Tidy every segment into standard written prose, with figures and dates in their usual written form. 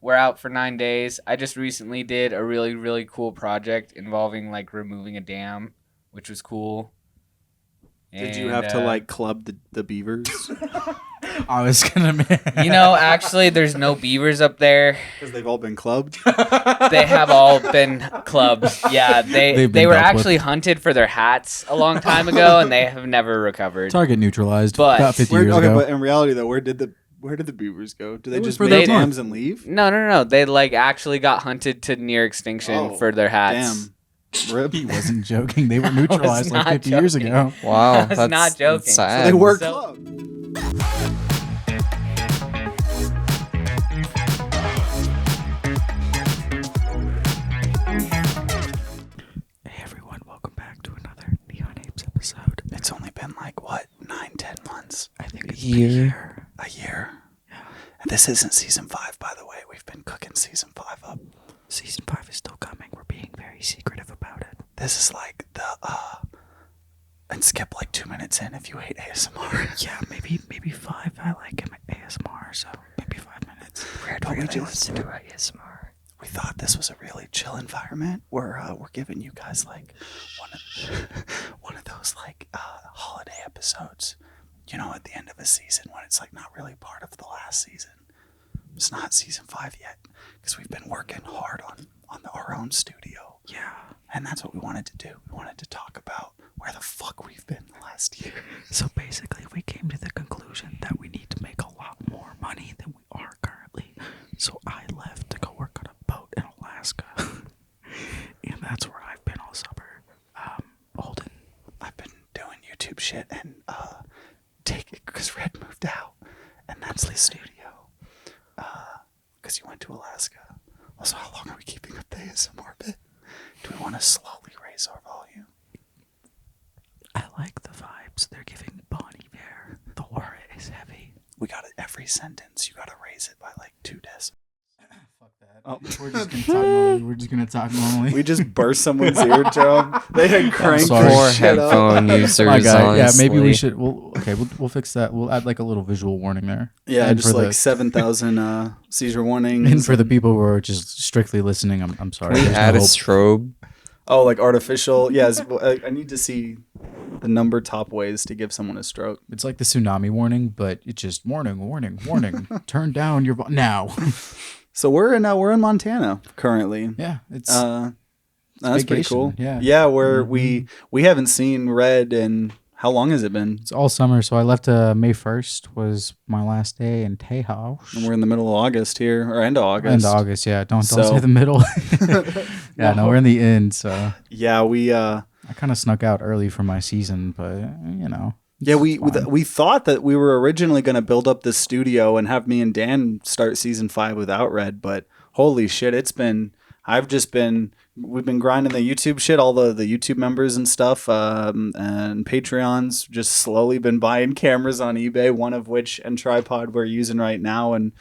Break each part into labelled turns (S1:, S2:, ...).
S1: we're out for 9 days. I just recently did a really, really cool project involving like removing a dam, which was cool.
S2: Did you have to like club the beavers?
S3: I was gonna.
S1: Actually, there's no beavers up there.
S2: Because they've all been clubbed.
S1: They have all been clubbed. Yeah, they were actually hunted for their hats a long time ago, and they have never recovered.
S3: Target neutralized.
S1: But
S3: about 50 years ago.
S2: But in reality, though, where did the beavers go? Do they just
S3: make
S2: make dams and leave?
S1: No. They like actually got hunted to near extinction for their hats.
S2: Damn. Rip.
S3: He wasn't joking. They were neutralized like 50 years ago.
S4: Wow,
S1: I was not joking.
S4: That's sad.
S2: So they were clubbed.
S3: Hey everyone, welcome back to another Neon Apes episode.
S2: It's only been like, what, 9-10 months?
S3: I think it's
S4: A year.
S2: A year? Yeah. And this isn't season 5, by the way. We've been cooking season 5 up.
S3: Season 5 is still coming. We're being very secretive about it.
S2: This is like the, and skip like 2 minutes in if you hate ASMR.
S3: Yeah, maybe 5. I like ASMR, so maybe 5 minutes.
S4: But we just do ASMR.
S2: We thought this was a really chill environment. We're giving you guys like one of those like holiday episodes, at the end of a season when it's like not really part of the last season. It's not season 5 yet because we've been working hard on our own studio.
S3: Yeah.
S2: And that's what we wanted to do. We wanted to talk about where the fuck we've been the last year.
S3: So basically, we came to the conclusion that we need to make a lot more money than we are currently. So I left to go work on a boat in Alaska. And that's where I've been all summer. Holden.
S2: I've been doing YouTube shit and take it because Red moved out. And that's the studio. Because you went to Alaska. Also, how long are we keeping up the ASMR bit? Do we want to slowly raise our volume?
S3: I like the vibes they're giving Bonnie there. The aura is heavy.
S2: We got it every sentence. You got to raise it by like 2 decibels.
S3: Fuck that.
S2: Oh.
S3: We're just gonna talk normally.
S2: We just burst someone's eardrum. They had cranked
S3: sorry.
S2: their
S4: Poor
S2: shit up.
S4: headphone users.
S3: My God, yeah,
S4: honestly.
S3: maybe we should. We'll fix that. We'll add like a little visual warning there.
S2: Yeah,
S3: And
S2: just
S3: for
S2: like 7,000 seizure warnings.
S3: And for the people who are just strictly listening, I'm sorry.
S4: Can we
S3: There's no
S4: add a
S3: hope.
S4: strobe?
S2: Oh, like artificial. Yes, I need to see the number top ways to give someone a stroke.
S3: It's like the tsunami warning, but it's just warning. Turn down your now.
S2: So we're in Montana currently.
S3: Yeah, it's
S2: That's pretty
S3: vacation,
S2: cool.
S3: yeah.
S2: Where we haven't seen Red in how long has it been?
S3: it's all summer. So I left May 1st was my last day in Tejas.
S2: And we're in the middle of August here, or end of August.
S3: End of August, yeah. Don't
S2: So-
S3: say the middle. Yeah, no, we're in the end. So
S2: Yeah, we
S3: I kind of snuck out early for my season, but
S2: Yeah,
S3: it's fine.
S2: we thought that we were originally going to build up this studio and have me and Dan start season 5 without Red, but holy shit, we've been grinding the YouTube shit, all the YouTube members and stuff, and Patreons just slowly been buying cameras on eBay, one of which and tripod we're using right now. And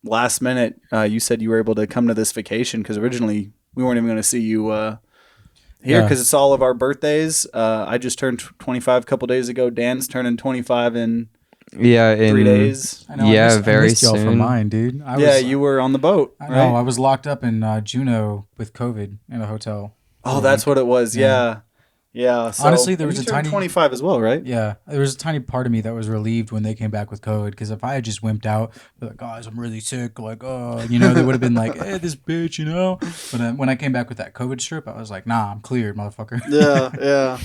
S2: last minute, you said you were able to come to this vacation because originally we weren't even going to see you here because it's all of our birthdays. I just turned 25 a couple days ago. Dan's turning 25 in 3 days.
S3: I know,
S4: Yeah,
S3: I
S4: very
S3: missed y'all for
S4: soon.
S3: mine, dude.
S2: You were on the boat.
S3: I
S2: right?
S3: know. I was locked up in Juneau with COVID in a hotel.
S2: Oh, that's what it was. Yeah. So,
S3: Honestly, there was
S2: you
S3: a
S2: turned
S3: tiny
S2: 25 as well, right?
S3: Yeah, there was a tiny part of me that was relieved when they came back with COVID. Because if I had just wimped out, like, guys, I'm really sick, like, they would have been like, hey, this bitch, But when I came back with that COVID strip, I was like, nah, I'm cleared, motherfucker.
S2: Yeah.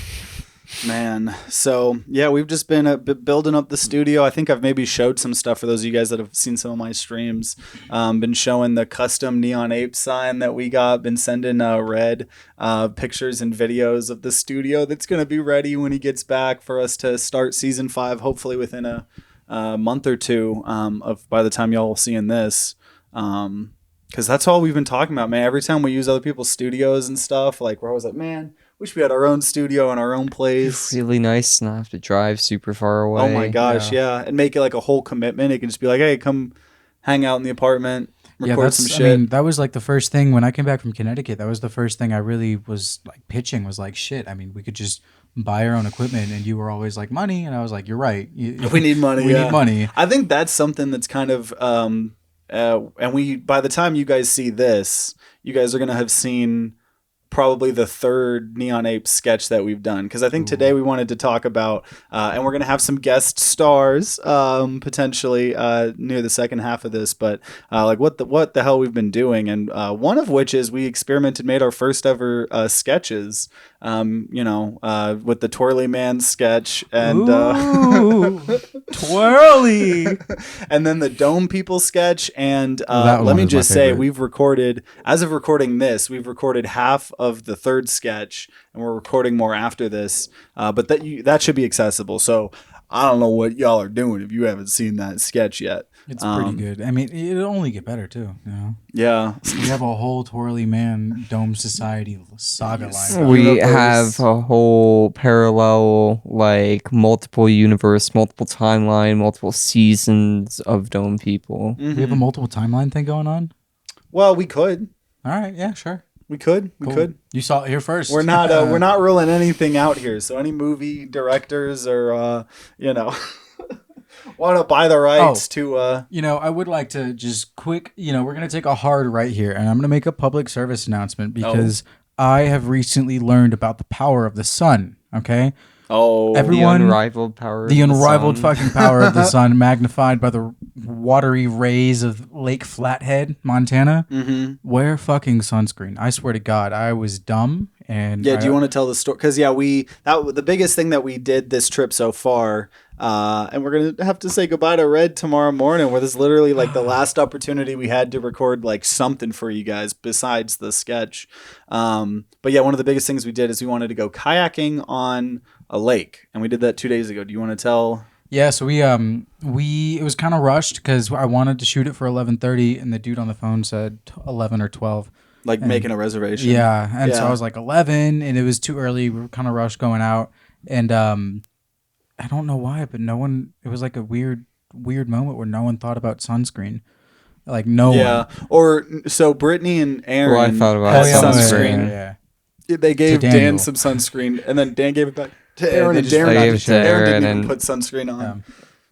S2: Man. So, yeah, we've just been building up the studio. I think I've maybe showed some stuff for those of you guys that have seen some of my streams. Been showing the custom Neon Apes sign that we got. Been sending Red pictures and videos of the studio that's going to be ready when he gets back for us to start season 5, hopefully within a month or two of by the time y'all are seeing this. Because that's all we've been talking about, man. Every time we use other people's studios and stuff, like we're always like, man, wish we had our own studio in our own place.
S4: Really nice to not have to drive super far away.
S2: Oh my gosh, yeah. And make it like a whole commitment. It can just be like, hey, come hang out in the apartment, record some shit.
S3: I mean, that was like the first thing when I came back from Connecticut. That was the first thing I really was like pitching was like, shit. I mean, we could just buy our own equipment, and you were always like, money, and I was like, you're right.
S2: We need money.
S3: We need money.
S2: I think that's something that's kind of and by the time you guys see this, you guys are gonna have seen probably the third Neon Apes sketch that we've done, because I think today we wanted to talk about and we're going to have some guest stars potentially near the second half of this, but like what the hell we've been doing, and one of which is we made our first ever sketches, with the Twirly Man sketch and
S3: Twirly
S2: and then the Dome People sketch, and let me just say, we've recorded, as of recording this, we've recorded half of the third sketch, and we're recording more after this, but that should be accessible. So I don't know what y'all are doing if you haven't seen that sketch yet.
S3: It's pretty good. I mean, it'll only get better too.
S2: Yeah.
S3: We have a whole Twirly Man Dome Society saga line.
S4: We have a whole parallel, like multiple universe, multiple timeline, multiple seasons of Dome People.
S3: We have a multiple timeline thing going on.
S2: Well, we could.
S3: All right. Yeah. Sure.
S2: We could. We could.
S3: You saw it here first.
S2: We're not ruling anything out here. So any movie directors or want to buy the rights to
S3: I would like to just quick, we're going to take a hard right here, and I'm going to make a public service announcement because I have recently learned about the power of the sun, okay? Everyone,
S4: the unrivaled power
S3: the
S4: of
S3: unrivaled
S4: the sun.
S3: fucking power of the sun, magnified by the watery rays of Lake Flathead, Montana. Wear fucking sunscreen. I swear to God, I was dumb. And
S2: do you want to tell the story? Because the biggest thing that we did this trip so far, and we're gonna have to say goodbye to Red tomorrow morning, where this is literally like the last opportunity we had to record like something for you guys besides the sketch. But yeah, one of the biggest things we did is we wanted to go kayaking on a lake, and we did that 2 days ago. Do you want to tell?
S3: Yeah, so it was kind of rushed because I wanted to shoot it for 11:30, and the dude on the phone said 11 or 12.
S2: Like making a reservation.
S3: Yeah, and so I was like 11, and it was too early. We were kind of rushed going out, and I don't know why, but no one. It was like a weird moment where no one thought about sunscreen. Like no one.
S2: Yeah, or so Brittany and Aaron
S4: I thought about
S2: sunscreen.
S3: Yeah.
S2: They gave Dan some sunscreen, and then Dan gave it back to Aaron, and Aaron didn't even put sunscreen on.
S3: Yeah.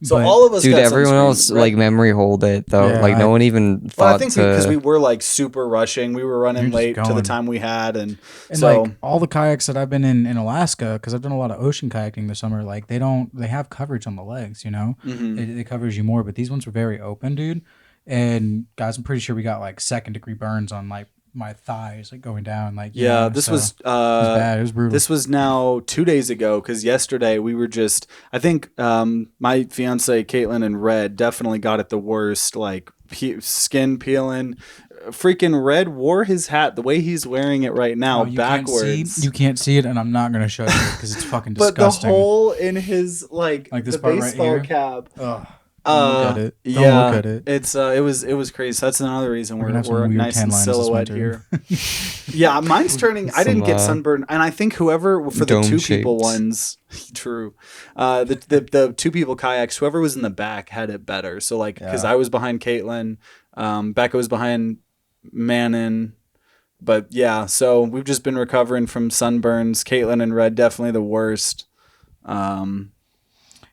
S2: So all of us,
S4: dude,
S2: got
S4: everyone
S2: sunscreen,
S4: else
S2: right?
S4: like memory hold it though.
S3: Yeah,
S4: like no one even thought.
S2: Well, I think because we were like super rushing, we were running late to the time we had, and so
S3: like all the kayaks that I've been in Alaska, because I've done a lot of ocean kayaking this summer. Like they have coverage on the legs, it covers you more. But these ones were very open, dude. And guys, I'm pretty sure we got like 2nd-degree burns on like my thighs, like going down. Like
S2: this was
S3: bad. It was brutal.
S2: This was now 2 days ago, because yesterday we were just, I think my fiance Caitlin and Red definitely got it the worst, like skin peeling. Freaking Red wore his hat the way he's wearing it right now, backwards.
S3: You can't see it, and I'm not gonna show you because it's fucking
S2: but
S3: disgusting.
S2: the hole in his like
S3: this
S2: the
S3: part
S2: baseball
S3: right
S2: cap.
S3: Ugh. Don't look at it. Don't look at it.
S2: It's it was crazy. So that's another reason we're nice and
S3: lines
S2: silhouette here. Yeah, mine's turning. I didn't get sunburned, and I think whoever for the 2 people ones, true, the 2 people kayaks, whoever was in the back had it better. So like, because I was behind Caitlin, Becca was behind Manon. But yeah, so we've just been recovering from sunburns. Caitlin and Red definitely the worst.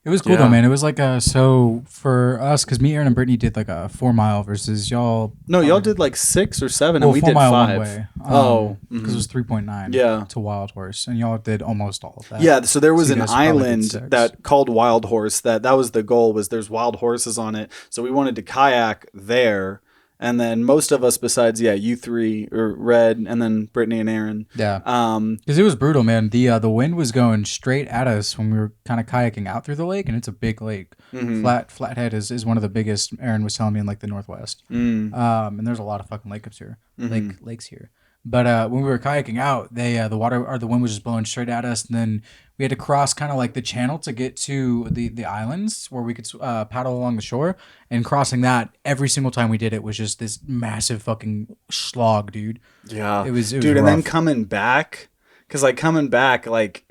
S3: It was cool though, man. It was like so for us, because me, Aaron, and Brittany did like a 4 mile versus y'all.
S2: No, y'all did like 6 or 7, and we did 5.
S3: One way. Because it was 3.9. To Wild Horse, and y'all did almost all of that.
S2: Yeah, so there was an island that called Wild Horse. That was the goal. Was there's wild horses on it, so we wanted to kayak there. And then most of us, besides you 3 or Red, and then Brittany and Aaron.
S3: Yeah. Because it was brutal, man. The wind was going straight at us when we were kind of kayaking out through the lake, and it's a big lake. Flathead is one of the biggest. Aaron was telling me in like the Northwest. And there's a lot of fucking lakes here. But when we were kayaking out, the wind was just blowing straight at us, and then we had to cross kind of like the channel to get to the islands where we could paddle along the shore. And crossing that every single time we did it was just this massive fucking slog, dude.
S2: Yeah,
S3: it was
S2: dude.
S3: rough.
S2: And then coming back, because like coming back, like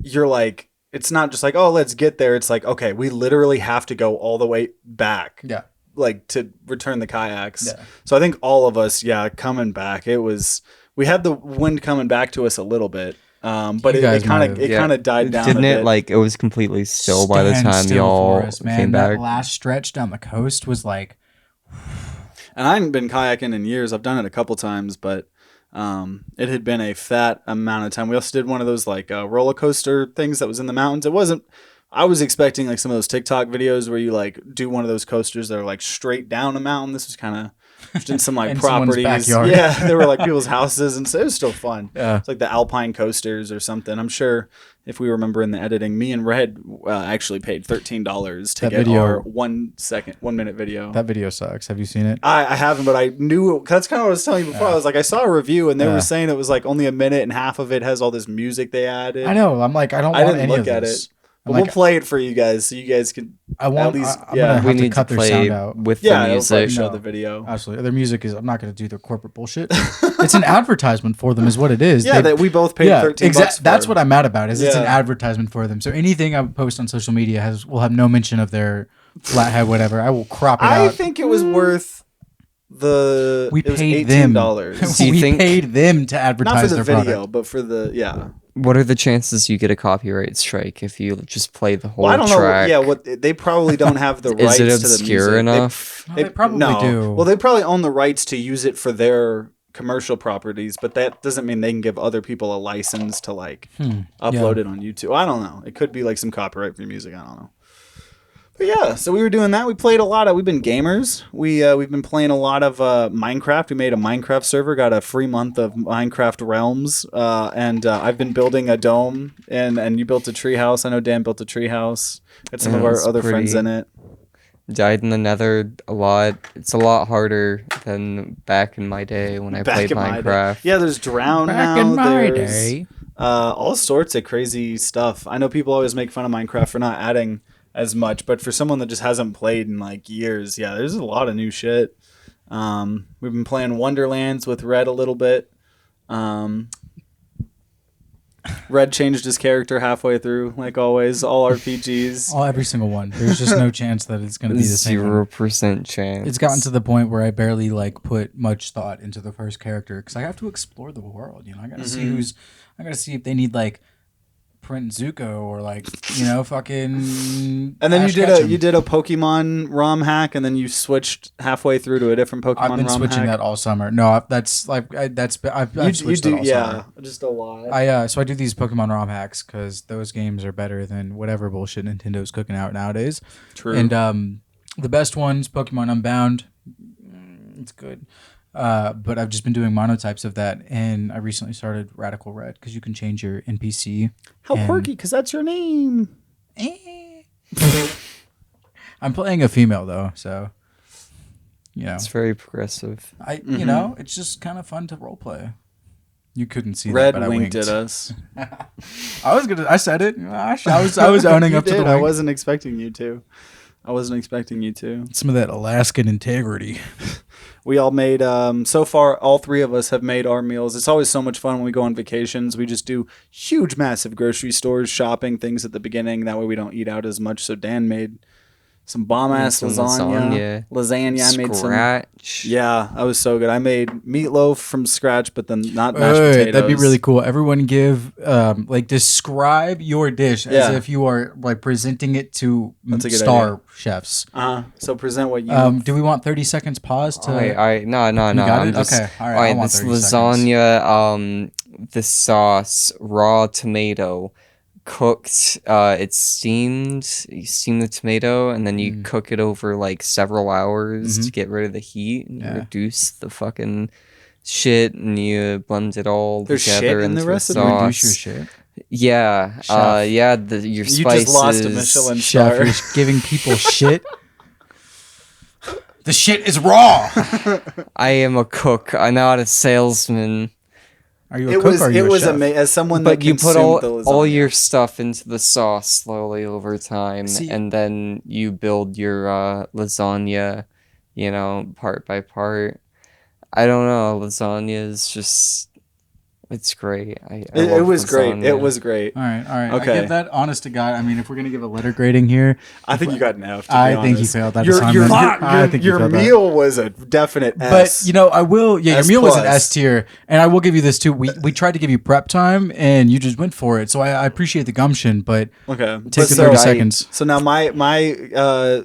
S2: you're like, it's not just like, oh, let's get there. It's like, okay, we literally have to go all the way back.
S3: Yeah.
S2: Like to return the kayaks.
S3: Yeah.
S2: So I think all of us, coming back, we had the wind coming back to us a little bit. But it kind of died down.
S4: Didn't
S2: a
S4: it
S2: bit.
S4: like it was completely still by the time y'all came back?
S3: That last stretch down the coast was like
S2: And I hadn't been kayaking in years. I've done it a couple times, but it had been a fat amount of time. We also did one of those like roller coaster things that was in the mountains. It wasn't. I was expecting like some of those TikTok videos where you like do one of those coasters that are like straight down a mountain. This was kind of just in some like
S3: In someone's
S2: properties.
S3: backyard.
S2: Yeah, there were like people's houses, and so it was still fun.
S3: Yeah.
S2: It's like the Alpine coasters or something. I'm sure if we remember in the editing, me and Red actually paid $13 to
S3: That
S2: get
S3: video-
S2: our 1 minute video.
S3: That video sucks. Have you seen it?
S2: I haven't, but I knew that's kind of what I was telling you before. I was like, I saw a review and they
S3: Yeah.
S2: were saying it was like only a minute and half of it has all this music they added.
S3: I know. I'm like, I don't
S2: I
S3: want
S2: didn't
S3: any
S2: look
S3: of
S2: at
S3: this.
S2: it.
S3: I'm
S2: But
S3: like,
S2: we'll play it for you guys so you guys can
S3: I want.
S2: at least
S3: I'm gonna have
S4: We
S3: to
S4: need to
S3: cut their
S4: play
S3: sound out.
S4: with
S2: yeah,
S4: the
S2: it'll probably
S4: music.
S2: show
S3: No.
S2: the video.
S3: Absolutely. Their music is. I'm not going to do their corporate bullshit. It's an advertisement for them, is what it is.
S2: Yeah,
S3: They-
S2: that we both paid $13 for.
S3: That's what I'm mad about. Is it's an
S2: Yeah.
S3: advertisement for them. So anything I post on social media will have no mention of their flathead, whatever. I will crop it
S2: I
S3: out.
S2: think it was worth the.
S3: We
S2: it was
S3: paid them.
S2: $18.
S4: Do you
S3: we
S4: think-
S3: paid them to
S2: Not
S3: advertise
S2: for the
S3: their
S2: video,
S3: product.
S2: but for the
S4: What are the chances you get a copyright strike if you just play the whole
S2: Well, I don't
S4: track?
S2: know. Yeah, what they probably don't have the rights
S4: Is it
S2: to the music.
S4: obscure enough?
S3: No, they probably do.
S2: Well, they probably own the rights to use it for their commercial properties, but that doesn't mean they can give other people a license to like upload it on YouTube. I don't know. It could be like some copyright free music. I don't know. But yeah, so we were doing that. We played a lot of. We've been gamers. We've been playing a lot of Minecraft. We made a Minecraft server. Got a free month of Minecraft Realms, and I've been building a dome. And you built a treehouse. I know Dan built a treehouse. Got some of our
S4: it's
S2: other friends
S4: pretty-
S2: in it.
S4: Died in the nether a lot. It's a lot harder than back in my day when I played
S2: in my day.
S4: Minecraft.
S2: Yeah, there's drown
S3: Back
S2: now.
S3: in my
S2: there's,
S3: day.
S2: all sorts of crazy stuff. I know people always make fun of Minecraft for not adding as much, but for someone that just hasn't played in like years, yeah, there's a lot of new shit. We've been playing Wonderlands with Red a little bit. Red changed his character halfway through, like always. All RPGs.
S3: Every single one. There's just no chance that it's going to be the same.
S4: 0% chance.
S3: It's gotten to the point where I barely like put much thought into the first character because I have to explore the world. You know, I got to see who's. I got to see if they need like Print Zuko or like fucking.
S2: And then
S3: Ash
S2: you
S3: Ketchum.
S2: did a Pokemon ROM hack, and then you switched halfway through to a different Pokemon
S3: I've been
S2: ROM
S3: switching
S2: hack.
S3: that all summer. No, that's like I've
S2: You
S3: switched
S2: do,
S3: it all
S2: yeah,
S3: summer.
S2: just a lot.
S3: So I do these Pokemon ROM hacks because those games are better than whatever bullshit Nintendo's cooking out nowadays.
S2: True.
S3: And the best ones, Pokemon Unbound, it's good. But I've just been doing monotypes of that, and I recently started Radical Red because you can change your NPC.
S2: How
S3: and-
S2: quirky, because that's your name.
S3: I'm playing a female though, so
S4: It's very progressive.
S3: it's just kind of fun to roleplay. You couldn't see
S2: Red
S3: that, but
S2: winked
S3: I
S2: at us.
S3: I said it. I was owning
S2: You
S3: up to the
S2: did.
S3: wink.
S2: I wasn't expecting you to.
S3: Some of that Alaskan integrity.
S2: We all made, so far, all three of us have made our meals. It's always so much fun when we go on vacations. We just do huge, massive grocery stores, shopping, things at the beginning. That way we don't eat out as much. So Dan made some bomb-ass
S4: Some
S2: lasagna. I made some.
S4: Scratch.
S2: Yeah, that was so good. I made meatloaf from scratch, but then not mashed potatoes.
S3: That'd be really cool. Everyone give describe your dish as
S2: Yeah.
S3: if you are like presenting it to
S2: That's a good
S3: star chefs.
S2: So present what you...
S3: Do we want 30 seconds pause to
S4: No.
S3: You got it? Okay. All right. I want
S4: This
S3: 30
S4: lasagna, the sauce, raw tomato, cooked. It's steamed. You steam the tomato, and then you cook it over like several hours to get rid of the heat. And you reduce the fucking shit, and you blend it all
S2: There's
S4: together
S2: shit in
S4: into
S2: the
S4: a
S2: recipe?
S4: sauce.
S3: reduce your shit?
S4: Yeah.
S3: Chef.
S4: Yeah. Your
S2: You
S4: spices.
S2: just lost a Michelin
S3: Chef,
S2: star.
S3: you're giving people shit. The shit is raw.
S4: I am a cook. I'm not a salesman.
S3: Are you a cook or are you a chef?
S2: As someone
S4: But
S2: that
S4: you put
S2: consumed the
S4: all
S2: lasagna.
S4: your stuff into the sauce slowly over time,
S3: See-
S4: and then you build your lasagna, part by part. I don't know. Lasagna is just It's great.
S2: It was great. It was great.
S3: All right.
S2: Okay.
S3: I give that honest to God. I mean, if we're gonna give a letter grading here,
S2: I think you got an F.
S3: I think you failed that assignment. I think you
S2: your
S3: failed that.
S2: meal was a definite S.
S3: But I will. Yeah,
S2: S
S3: your meal was an
S2: plus.
S3: S tier, and I will give you this too. We tried to give you prep time, and you just went for it. So I appreciate the gumption, but
S2: okay.
S3: take the
S2: So-
S3: 30 seconds.
S2: So now my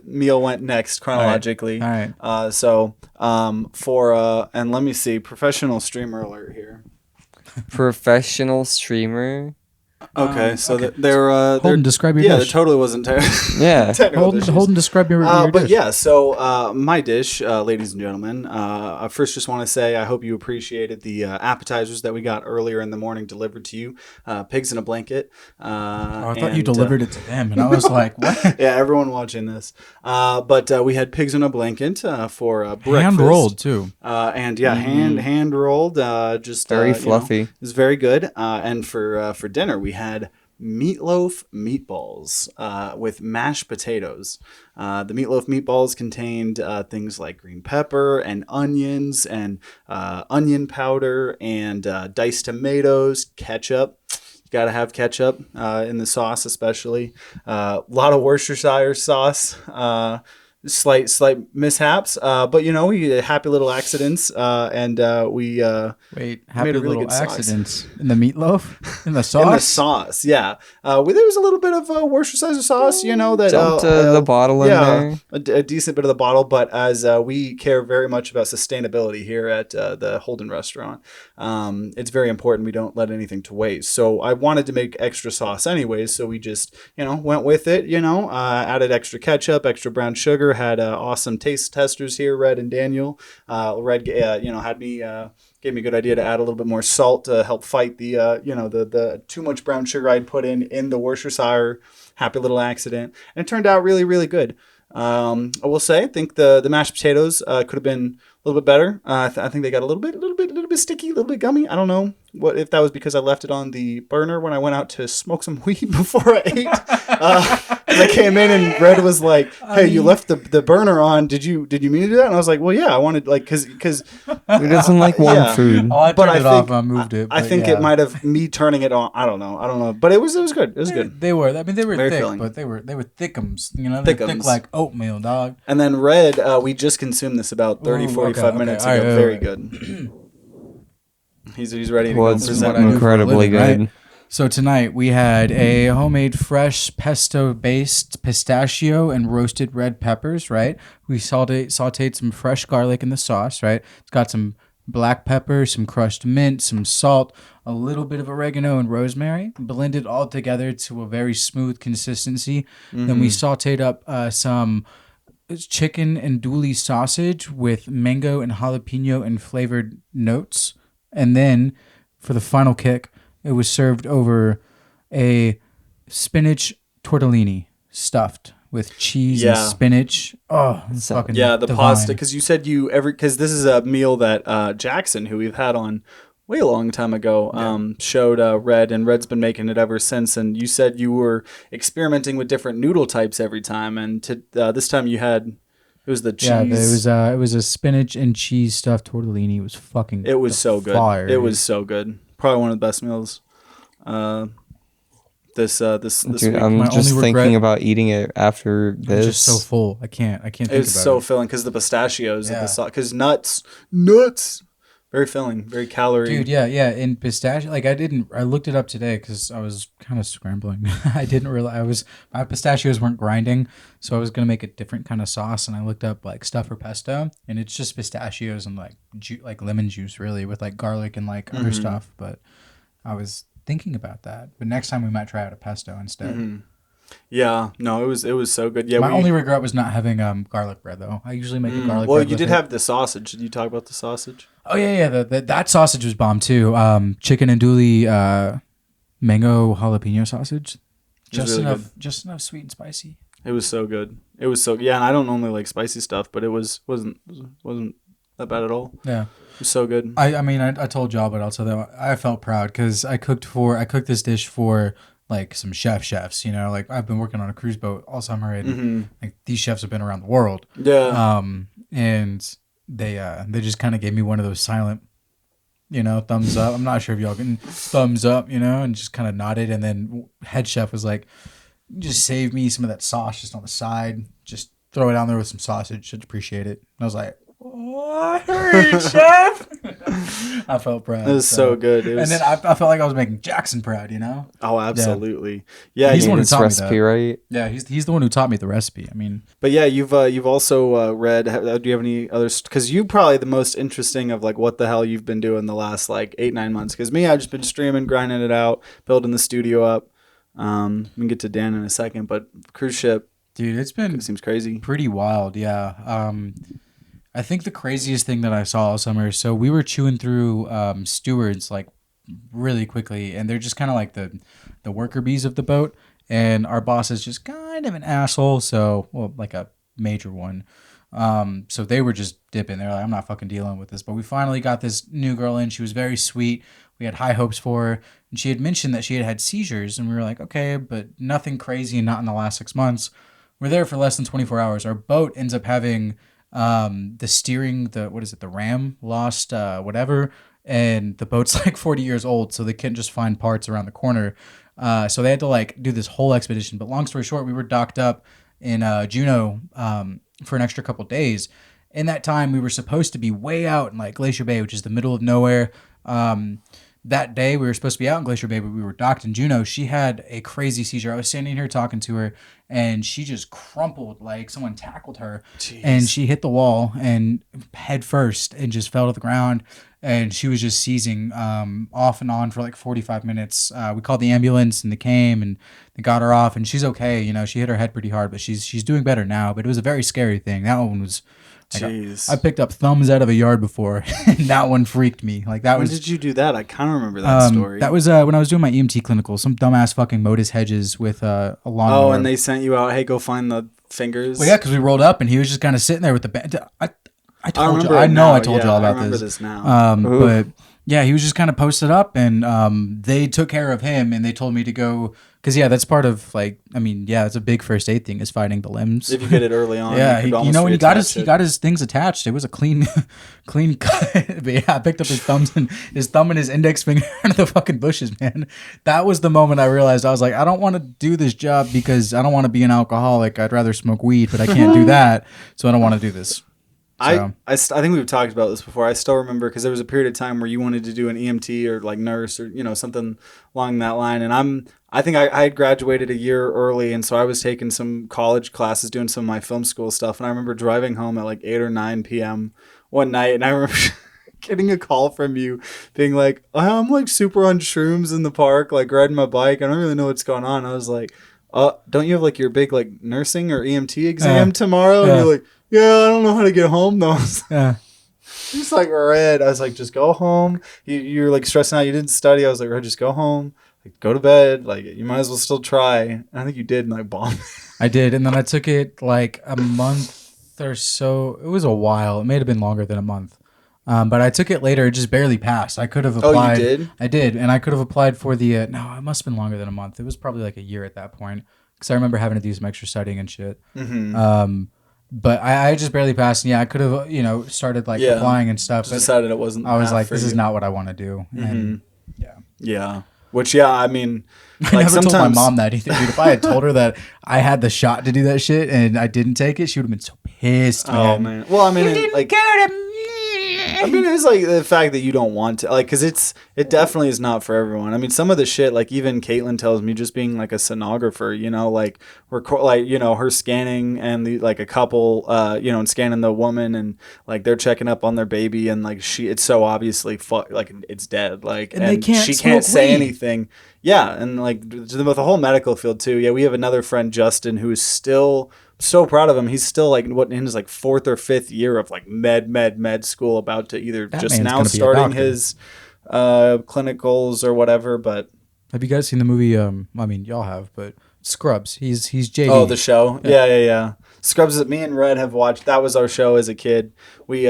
S2: meal went next chronologically.
S3: All right.
S2: And let me see, professional streamer alert here.
S4: Professional streamer.
S2: Okay, so
S3: okay.
S2: they're
S3: Holden, describe your
S2: yeah,
S3: dish.
S2: there totally wasn't
S4: Yeah.
S2: technical dishes.
S3: Holden, describe your
S2: But
S3: dish.
S2: yeah, so my dish, ladies and gentlemen, I first just want to say I hope you appreciated the appetizers that we got earlier in the morning delivered to you. Pigs in a blanket.
S3: I thought you delivered it to them, and I was like, what?
S2: Yeah, everyone watching this. But we had pigs in a blanket for breakfast.
S3: Hand rolled too.
S2: And yeah, hand rolled. Just
S4: Very fluffy.
S2: It was very good. And for dinner we had meatloaf meatballs with mashed potatoes. The meatloaf meatballs contained things like green pepper and onions and onion powder and diced tomatoes, ketchup. You gotta have ketchup in the sauce, especially. A lot of Worcestershire sauce. Slight mishaps, but we had happy little accidents, and we
S3: Wait, happy
S2: made a really
S3: little
S2: good sauce.
S3: accidents in the meatloaf, in the sauce.
S2: In the sauce, yeah. There was a little bit of Worcestershire sauce, that
S4: Dumped the bottle in there.
S2: a decent bit of the bottle. But as we care very much about sustainability here at the Holden restaurant, it's very important we don't let anything to waste. So I wanted to make extra sauce anyways, so we just went with it. Added extra ketchup, extra brown sugar. Had awesome taste testers here, Red and Daniel. Red, had me. Gave me a good idea to add a little bit more salt to help fight the the too much brown sugar I'd put in the Worcestershire. Happy little accident, and it turned out really, really good. I will say, I think the mashed potatoes could have been a little bit better. I think they got a little bit sticky, a little bit gummy. I don't know if that was because I left it on the burner when I went out to smoke some weed before I ate. I came in and Red was like, "Hey, you left the burner on. Did you mean to do that?" And I was like, "Well, yeah, I wanted because
S4: Who doesn't like warm
S2: Yeah.
S4: food?
S3: Oh, I
S2: But
S3: turned
S2: I
S3: it off.
S2: think-
S3: I moved it.
S2: I
S3: but
S2: think
S3: yeah.
S2: it might have me turning it on. I don't know, but it was good. It was good."
S3: They were. I mean, they were
S2: Very
S3: thick,
S2: filling.
S3: but they were thickums. They're thick
S2: Thickums.
S3: like oatmeal, dog.
S2: And then Red, we just consumed this about 30,
S3: Ooh,
S2: 45
S3: okay,
S2: minutes
S3: okay.
S2: ago.
S3: All right,
S2: Very
S3: all
S2: good. He's ready to
S4: Well,
S2: go
S4: it's
S2: present.
S3: what I do for a
S4: incredibly
S3: living,
S4: good.
S3: right? So tonight we had a homemade fresh pesto-based pistachio and roasted red peppers, right? We sauteed some fresh garlic in the sauce, right? It's got some black pepper, some crushed mint, some salt, a little bit of oregano and rosemary, blended all together to a very smooth consistency. Then we sauteed up some chicken and andouille sausage with mango and jalapeno and flavored notes. And then for the final kick, it was served over a spinach tortellini stuffed with cheese and
S2: Yeah.
S3: spinach. Oh, it's fucking
S2: Yeah, the
S3: divine.
S2: pasta. Because you said because this is a meal that Jackson, who we've had on way a long time ago, showed Red, and Red's been making it ever since. And you said you were experimenting with different noodle types every time, and this time you had it was the cheese.
S3: Yeah, it was a spinach and cheese stuffed tortellini. It was fucking.
S2: It was so good.
S3: fire,
S2: It was so good. Probably one of the best meals. This
S4: Dude,
S2: week.
S4: I'm
S3: My
S4: just
S3: only
S4: thinking
S3: regret-
S4: about eating it after
S3: I'm
S4: this.
S3: just so full. I can't think
S2: It's
S3: about
S2: so
S3: it.
S2: filling because the pistachios and
S3: Yeah.
S2: the sauce. Because nuts, very filling, very calorie.
S3: Dude, yeah. In pistachio, I looked it up today because I was kind of scrambling. I didn't realize my pistachios weren't grinding, so I was gonna make a different kind of sauce, and I looked up like stuff for pesto, and it's just pistachios and like lemon juice, really, with like garlic and like other stuff. But I was thinking about that. But next time we might try out a pesto instead.
S2: Yeah, no, it was so good. Yeah,
S3: My only regret was not having garlic bread though. I usually make a garlic
S2: well,
S3: bread.
S2: you
S3: with
S2: did
S3: it.
S2: have the sausage. Did you talk about the sausage?
S3: Oh yeah. That sausage was bomb too. Chicken andouille, mango jalapeno sausage.
S2: It was
S3: Just
S2: really
S3: enough, just enough sweet and spicy.
S2: It was so good. It was so and I don't normally like spicy stuff, but it wasn't that bad at all.
S3: Yeah.
S2: It was so good.
S3: I mean I told y'all, but also that I felt proud because I cooked this dish for like some chefs. Like I've been working on a cruise boat all summer, and like these chefs have been around the world.
S2: Yeah.
S3: And they just kind of gave me one of those silent thumbs up. I'm not sure if y'all can thumbs up, and just kind of nodded. And then head chef was like, just save me some of that sauce just on the side. Just throw it down there with some sausage. I'd appreciate it. And I was like, what, chef? I felt proud.
S2: It was so good.
S3: And then I felt like I was making Jackson proud,
S2: Oh, absolutely. Yeah,
S3: he's the one who taught me
S4: recipe,
S3: that.
S4: right?
S3: Yeah, he's the one who taught me the recipe. I mean,
S2: but yeah, you've also read. Do you have any others? Because you probably the most interesting of like what the hell you've been doing the last like 8-9 months. Because me, I've just been streaming, grinding it out, building the studio up. We can get to Dan in a second, but cruise ship,
S3: dude, it
S2: seems crazy.
S3: Pretty wild, yeah. I think the craziest thing that I saw all summer. So we were chewing through stewards like really quickly, and they're just kind of like the worker bees of the boat. And our boss is just kind of an asshole. So, well, like a major one. So they were just dipping. They're like, I'm not fucking dealing with this. But we finally got this new girl in. She was very sweet. We had high hopes for her. And she had mentioned that she had had seizures. And we were like, okay, but nothing crazy and not in the last 6 months. We're there for less than 24 hours. Our boat ends up having the steering, the ram lost, whatever. And the boat's like 40 years old. So they can't just find parts around the corner. So they had to like do this whole expedition. But long story short, we were docked up in Juneau for an extra couple days. In that time, we were supposed to be way out in like Glacier Bay, which is the middle of nowhere. That day, we were supposed to be out in Glacier Bay, but we were docked in Juneau. She had a crazy seizure. I was standing here talking to her, and she just crumpled like someone tackled her. Jeez. And she hit the wall and head first and just fell to the ground. And she was just seizing off and on for like 45 minutes. We called the ambulance, and they came, and they got her off, and she's okay. She hit her head pretty hard, but she's doing better now. But it was a very scary thing. That one was...
S2: Jeez.
S3: I picked up thumbs out of a yard before, and that one freaked me. Like that
S2: when did you do that? I kind of remember that story.
S3: That was when I was doing my EMT clinical. Some dumbass fucking mowed his hedges with a lawnmower.
S2: Oh, and they sent you out. Hey, go find the fingers.
S3: Well, yeah, because we rolled up, and he was just kind of sitting there with the band. I told you.
S2: I
S3: know I told you all about
S2: this. I remember this
S3: now. But yeah, he was just kind of posted up, and they took care of him, and they told me to go. Because, yeah, that's part of, like, it's a big first aid thing is finding the limbs.
S2: If you get it early on.
S3: Yeah, when he got his things attached, it was a clean cut. But, yeah, I picked up his thumb and his index finger into the fucking bushes, man. That was the moment I realized. I was like, I don't want to do this job because I don't want to be an alcoholic. I'd rather smoke weed, but I can't do that, so I don't want to do this. So.
S2: I think we've talked about this before. I still remember because there was a period of time where you wanted to do an EMT or like nurse or something along that line. And I think I had graduated a year early, and so I was taking some college classes, doing some of my film school stuff. And I remember driving home at like 8 or 9 p.m. one night, and I remember getting a call from you being like, I'm like super on shrooms in the park, like riding my bike. I don't really know what's going on. I was like, don't you have like your big like nursing or EMT exam tomorrow? And you're like, yeah, I don't know how to get home though.
S3: Yeah.
S2: Just like red. I was like, just go home. You're like stressing out. You didn't study. I was like, Red, just go home. Like, go to bed. Like, you might as well still try. And I think you did, and like bombed.
S3: I did, and then I took it like a month or so. It was a while. It may have been longer than a month. But I took it later. It just barely passed. I could have applied.
S2: Oh, you did?
S3: I did, and I could have applied for the. No, it must have been longer than a month. It was probably like a year at that point, because I remember having to do some extra studying and shit.
S2: Mm-hmm.
S3: But I just barely passed. And yeah, I could have, started like applying and stuff.
S2: Just decided it wasn't.
S3: I was like, this is not what I want to do.
S2: Mm-hmm.
S3: And
S2: yeah. Which, I mean,
S3: like I never sometimes told my mom that either, dude. If I had told her that I had the shot to do that shit and I didn't take it, she would have been so pissed, man.
S2: Oh, man. Well, I mean,
S3: you didn't
S2: like,
S3: go to me.
S2: I mean, it's like the fact that you don't want to, like, because it definitely is not for everyone. I mean, some of the shit, like, even Caitlin tells me, just being like a sonographer, like, her scanning and like a couple, and scanning the woman and like they're checking up on their baby and like it's so obviously like it's dead, like, and she can't say anything. Yeah, and like with the whole medical field too. Yeah, we have another friend, Justin, who is still so proud of him. He's still like in his like 4th or 5th year of like med school, about to either
S3: that
S2: just now starting his clinicals or whatever. But
S3: have you guys seen the movie? I mean, y'all have, but Scrubs. He's JD.
S2: Oh, the show. Yeah. Scrubs that me and Red have watched. That was our show as a kid. We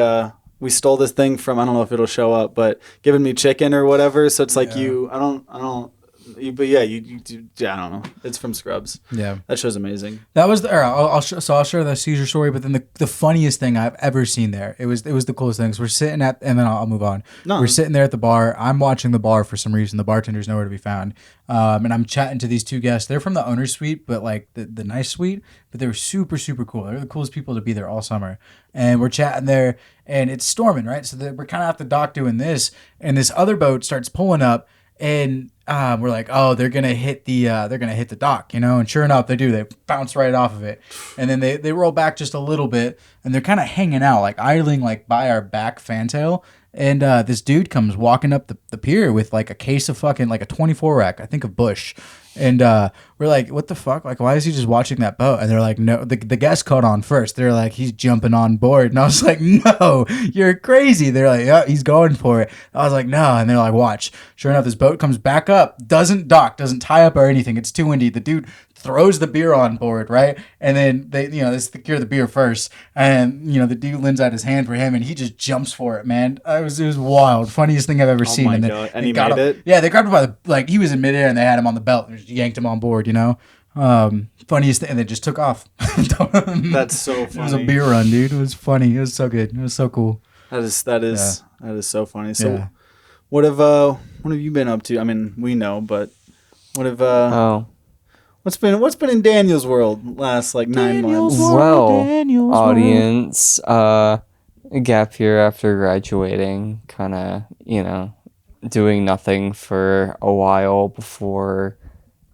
S2: stole this thing from, I don't know if it'll show up, but giving me chicken or whatever. So it's like I don't But yeah, yeah, I don't know. It's from Scrubs.
S3: Yeah,
S2: that show's amazing.
S3: That was the. I'll share the Caesar story. But then the funniest thing I've ever seen there. It was the coolest thing. 'Cause we're sitting at, and then I'll move on.
S2: No.
S3: We're sitting there at the bar. I'm watching the bar for some reason. The bartender's nowhere to be found. And I'm chatting to these two guests. They're from the owner's suite, but like the nice suite. But they were super super cool. They're the coolest people to be there all summer. And we're chatting there, and it's storming, right? So we're kind of at the dock doing this, and this other boat starts pulling up. And we're like, oh, they're gonna hit the dock, you know. And sure enough, they do. They bounce right off of it, and then they roll back just a little bit, and they're kind of hanging out, like idling, like by our back fantail. And this dude comes walking up the pier with like a case of fucking like a 24 rack, I think of Bush. And we're like, what the fuck? Like, why is he just watching that boat? And they're like, no, the guest caught on first. They're like, he's jumping on board. And I was like, no, you're crazy. They're like, yeah, he's going for it. I was like, no. And they're like, watch. Sure enough, this boat comes back up, doesn't dock, doesn't tie up or anything. It's too windy. The dude throws the beer on board, right? And then they secure the beer first. And, the dude lends out his hand for him, and he just jumps for it, man. It was wild. Funniest thing I've ever seen.
S2: Oh, my God. And he made it?
S3: Yeah, they grabbed him by he was in midair, and they had him on the belt and just yanked him on board, Funniest thing, and they just took off.
S2: That's so funny.
S3: It was a beer run, dude. It was funny. It was so good. It was so cool.
S2: That is so funny. So what have you been up to? I mean, we know, but what have what's been in Daniel's world last like 9 months?
S4: Well, audience, gap year after graduating, kind of, doing nothing for a while before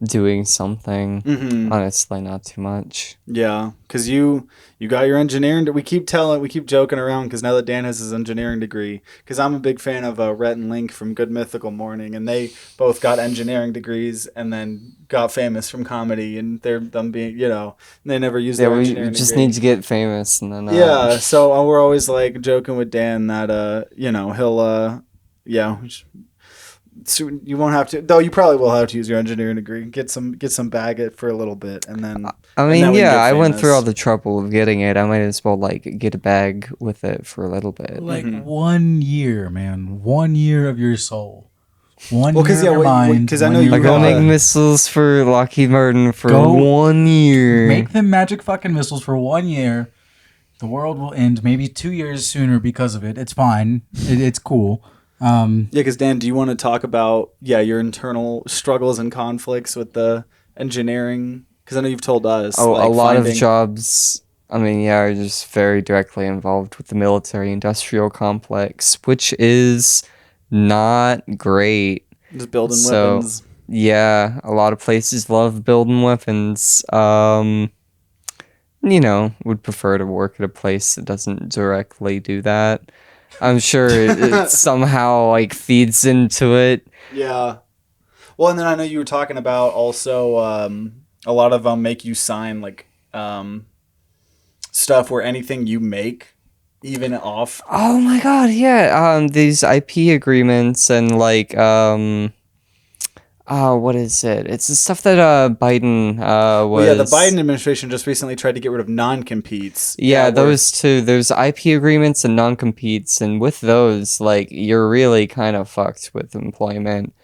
S4: doing something. Honestly, not too much.
S2: Yeah, because you got your engineering. We keep joking around because now that Dan has his engineering degree, because I'm a big fan of Rhett and Link from Good Mythical Morning, and they both got engineering degrees and then got famous from comedy, and them being, they never used their engineering
S4: we just
S2: degree.
S4: need to get famous, and then
S2: yeah. So we're always like joking with Dan that he'll so you won't have to, though. You probably will have to use your engineering degree. Get some bag it for a little bit, and then.
S4: I mean, I went through all the trouble of getting it. I might as well get a bag with it for a little bit.
S3: Like 1 year, man. 1 year of your soul. 1 year of your mind.
S2: Because I know you're
S4: gonna make missiles for Lockheed Martin for 1 year.
S3: Make them magic fucking missiles for 1 year. The world will end maybe 2 years sooner because of it. It's fine. It's cool.
S2: Because Dan, do you want to talk about your internal struggles and conflicts with the engineering? Because I know you've told us.
S4: A lot of jobs, are just very directly involved with the military-industrial complex, which is not great.
S2: Just building weapons.
S4: Yeah, a lot of places love building weapons. Would prefer to work at a place that doesn't directly do that. I'm sure it somehow feeds into it.
S2: Yeah. Well, and then I know you were talking about also a lot of them make you sign stuff where anything you make, even off.
S4: Oh my God, yeah. These IP agreements and what is it? It's the stuff that Biden was.
S2: Well, yeah, the Biden administration just recently tried to get rid of non-competes.
S4: Yeah, those two. There's IP agreements and non-competes, and with those, you're really kind of fucked with employment.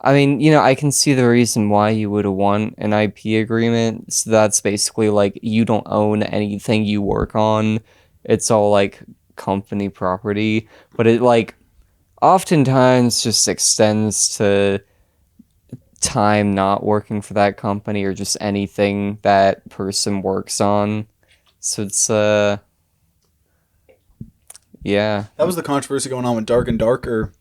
S4: I can see the reason why you would want an IP agreement. So that's basically you don't own anything you work on. It's all company property, but it oftentimes just extends to time not working for that company or just anything that person works on. So it's yeah.
S2: That was the controversy going on with Dark and Darker,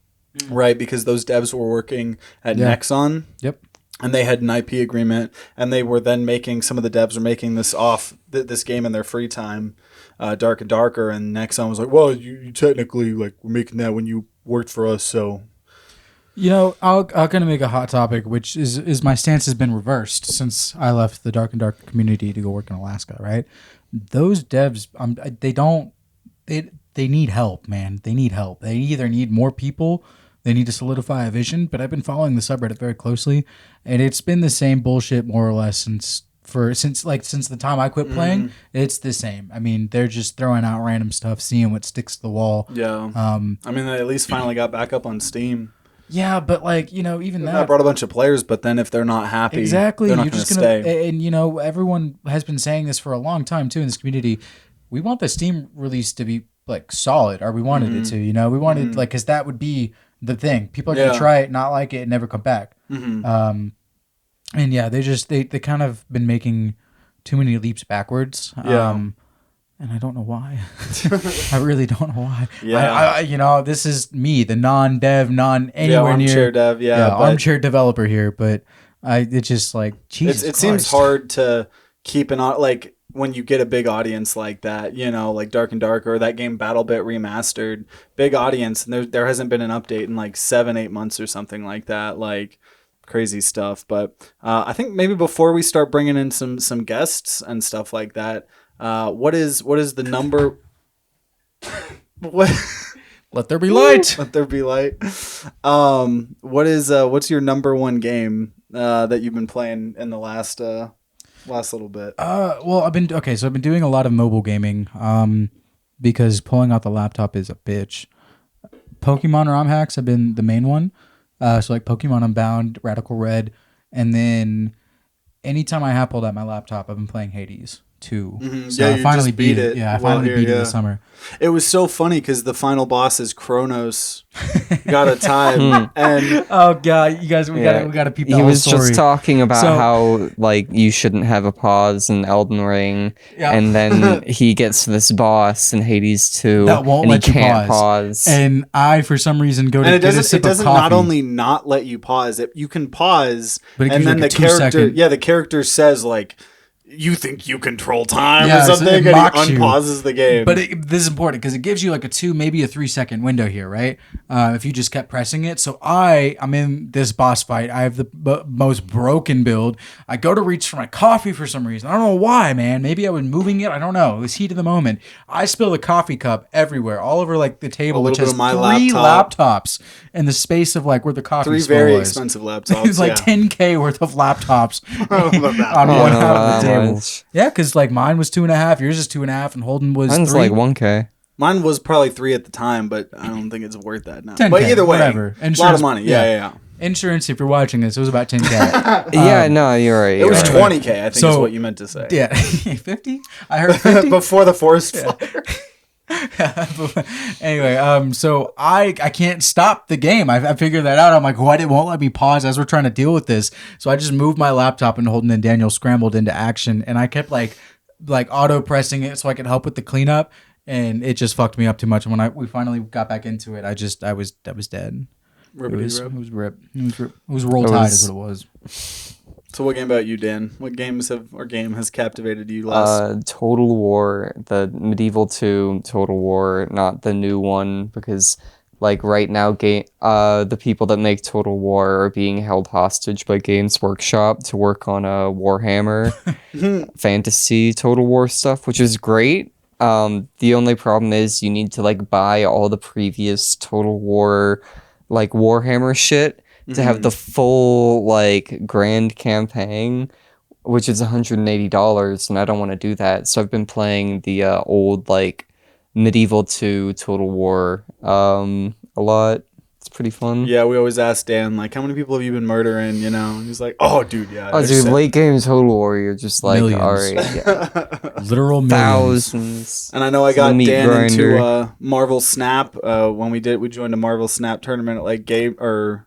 S2: right? Because those devs were working at Nexon.
S3: Yep.
S2: And they had an IP agreement, and they were then some of the devs were making this game in their free time, Dark and Darker, and Nexon was like, well, you technically were making that when you worked for us, so.
S3: I'll kind of make a hot topic, which is my stance has been reversed since I left the Dark and Dark community to go work in Alaska, right? Those devs, they need help, man. They need help. They either need more people, they need to solidify a vision, but I've been following the subreddit very closely, and it's been the same bullshit more or less since the time I quit playing. It's the same. They're just throwing out random stuff, seeing what sticks to the wall.
S2: Yeah. They at least finally got back up on Steam.
S3: Yeah, but like, even
S2: I
S3: that
S2: brought a bunch of players, but then if they're not happy,
S3: exactly,
S2: they're not
S3: you're
S2: going
S3: just
S2: to
S3: gonna
S2: stay.
S3: and everyone has been saying this for a long time too in this community. We want the Steam release to be like solid, or we wanted it to. We wanted like because that would be the thing. People are gonna try it, not like it, and never come back. And yeah, they kind of been making too many leaps backwards. And I don't know why. I really don't know why.
S2: Yeah.
S3: This is me, the non-dev, anywhere near
S2: armchair dev. Yeah, but
S3: armchair developer here. But it's just like Jesus.
S2: It seems hard to keep like when you get a big audience like that. Like Dark and Dark or that game BattleBit Remastered, big audience, and there hasn't been an update in like 7-8 months or something like that. Like crazy stuff. But I think maybe before we start bringing in some guests and stuff like that. What is the number? What?
S3: Let there be light.
S2: Let there be light. What's your number one game that you've been playing in the last little bit?
S3: Well, I've been doing a lot of mobile gaming. Because pulling out the laptop is a bitch. Pokemon ROM hacks have been the main one. So like Pokemon Unbound, Radical Red, and then anytime I have pulled out my laptop, I've been playing Hades. 2. So I finally beat it. Yeah, I finally beat it this summer.
S2: It was so funny because the final boss is Kronos. Got a time and
S3: oh god, you guys, we gotta peep the
S4: He
S3: whole
S4: was
S3: story.
S4: just talking about how like you shouldn't have a pause in Elden Ring, and then he gets to this boss in Hades 2
S3: that won't
S4: and
S3: let
S4: he
S3: you
S4: can't pause.
S3: And I, for some reason, go to
S2: and
S3: get a sip of
S2: doesn't
S3: coffee.
S2: not only not let you pause it, you can pause,
S3: but
S2: and then
S3: like
S2: the character,
S3: 2-second.
S2: the character says like, "You think you control time,"
S3: Yeah,
S2: or something,
S3: so
S2: and he unpauses the game.
S3: But this is important because it gives you like a 2, maybe a 3-second window here, right? If you just kept pressing it. So I'm in this boss fight. I have the most broken build. I go to reach for my coffee for some reason. I don't know why, man. Maybe I was moving it. I don't know. It was heat of the moment. I spill the coffee cup everywhere, all over like the table, which has 3 laptops in the space of like where the coffee
S2: 3
S3: spill
S2: very
S3: was.
S2: expensive laptops.
S3: It's like $10K worth of laptops on one half of the table. Yeah, because like mine was 2.5, yours is 2.5, and Holden was
S4: Mine's
S3: 3.
S4: like 1K.
S2: Mine was probably 3 at the time, but I don't think it's worth that now.
S3: 10K,
S2: but either way,
S3: whatever.
S2: A lot of money. Yeah.
S3: Insurance, if you're watching this, it was about 10K.
S4: No, you're right.
S2: It was
S4: right.
S2: 20K, I think is what you meant to say.
S3: Yeah, 50? I heard 50.
S2: Before the forest fire.
S3: Anyway, so I can't stop the game. I figured that out. I'm like, what? It won't let me pause as we're trying to deal with this. So I just moved my laptop, and Holden and Daniel scrambled into action, and I kept like auto pressing it so I could help with the cleanup, and it just fucked me up too much. And when we finally got back into it, I was dead. It was rip. It was roll tide is what it was.
S2: So what game about you, Dan? What game has captivated you last?
S4: Total War, the Medieval 2 Total War, not the new one, because like right now the people that make Total War are being held hostage by Games Workshop to work on a Warhammer fantasy Total War stuff, which is great. The only problem is you need to like buy all the previous Total War like Warhammer shit to have the full like grand campaign, which is $180, and I don't want to do that. So I've been playing the old like Medieval 2 Total War a lot. It's pretty fun.
S2: Yeah, we always ask Dan like, how many people have you been murdering? And he's like, oh, dude, yeah.
S4: Oh, dude, late game Total War, you're just like,
S3: millions.
S4: all right, yeah.
S3: Literal millions.
S4: Thousands.
S2: And I know I got
S4: meat
S2: Dan
S4: grinder.
S2: into Marvel Snap when we joined a Marvel Snap tournament at like DreamHack.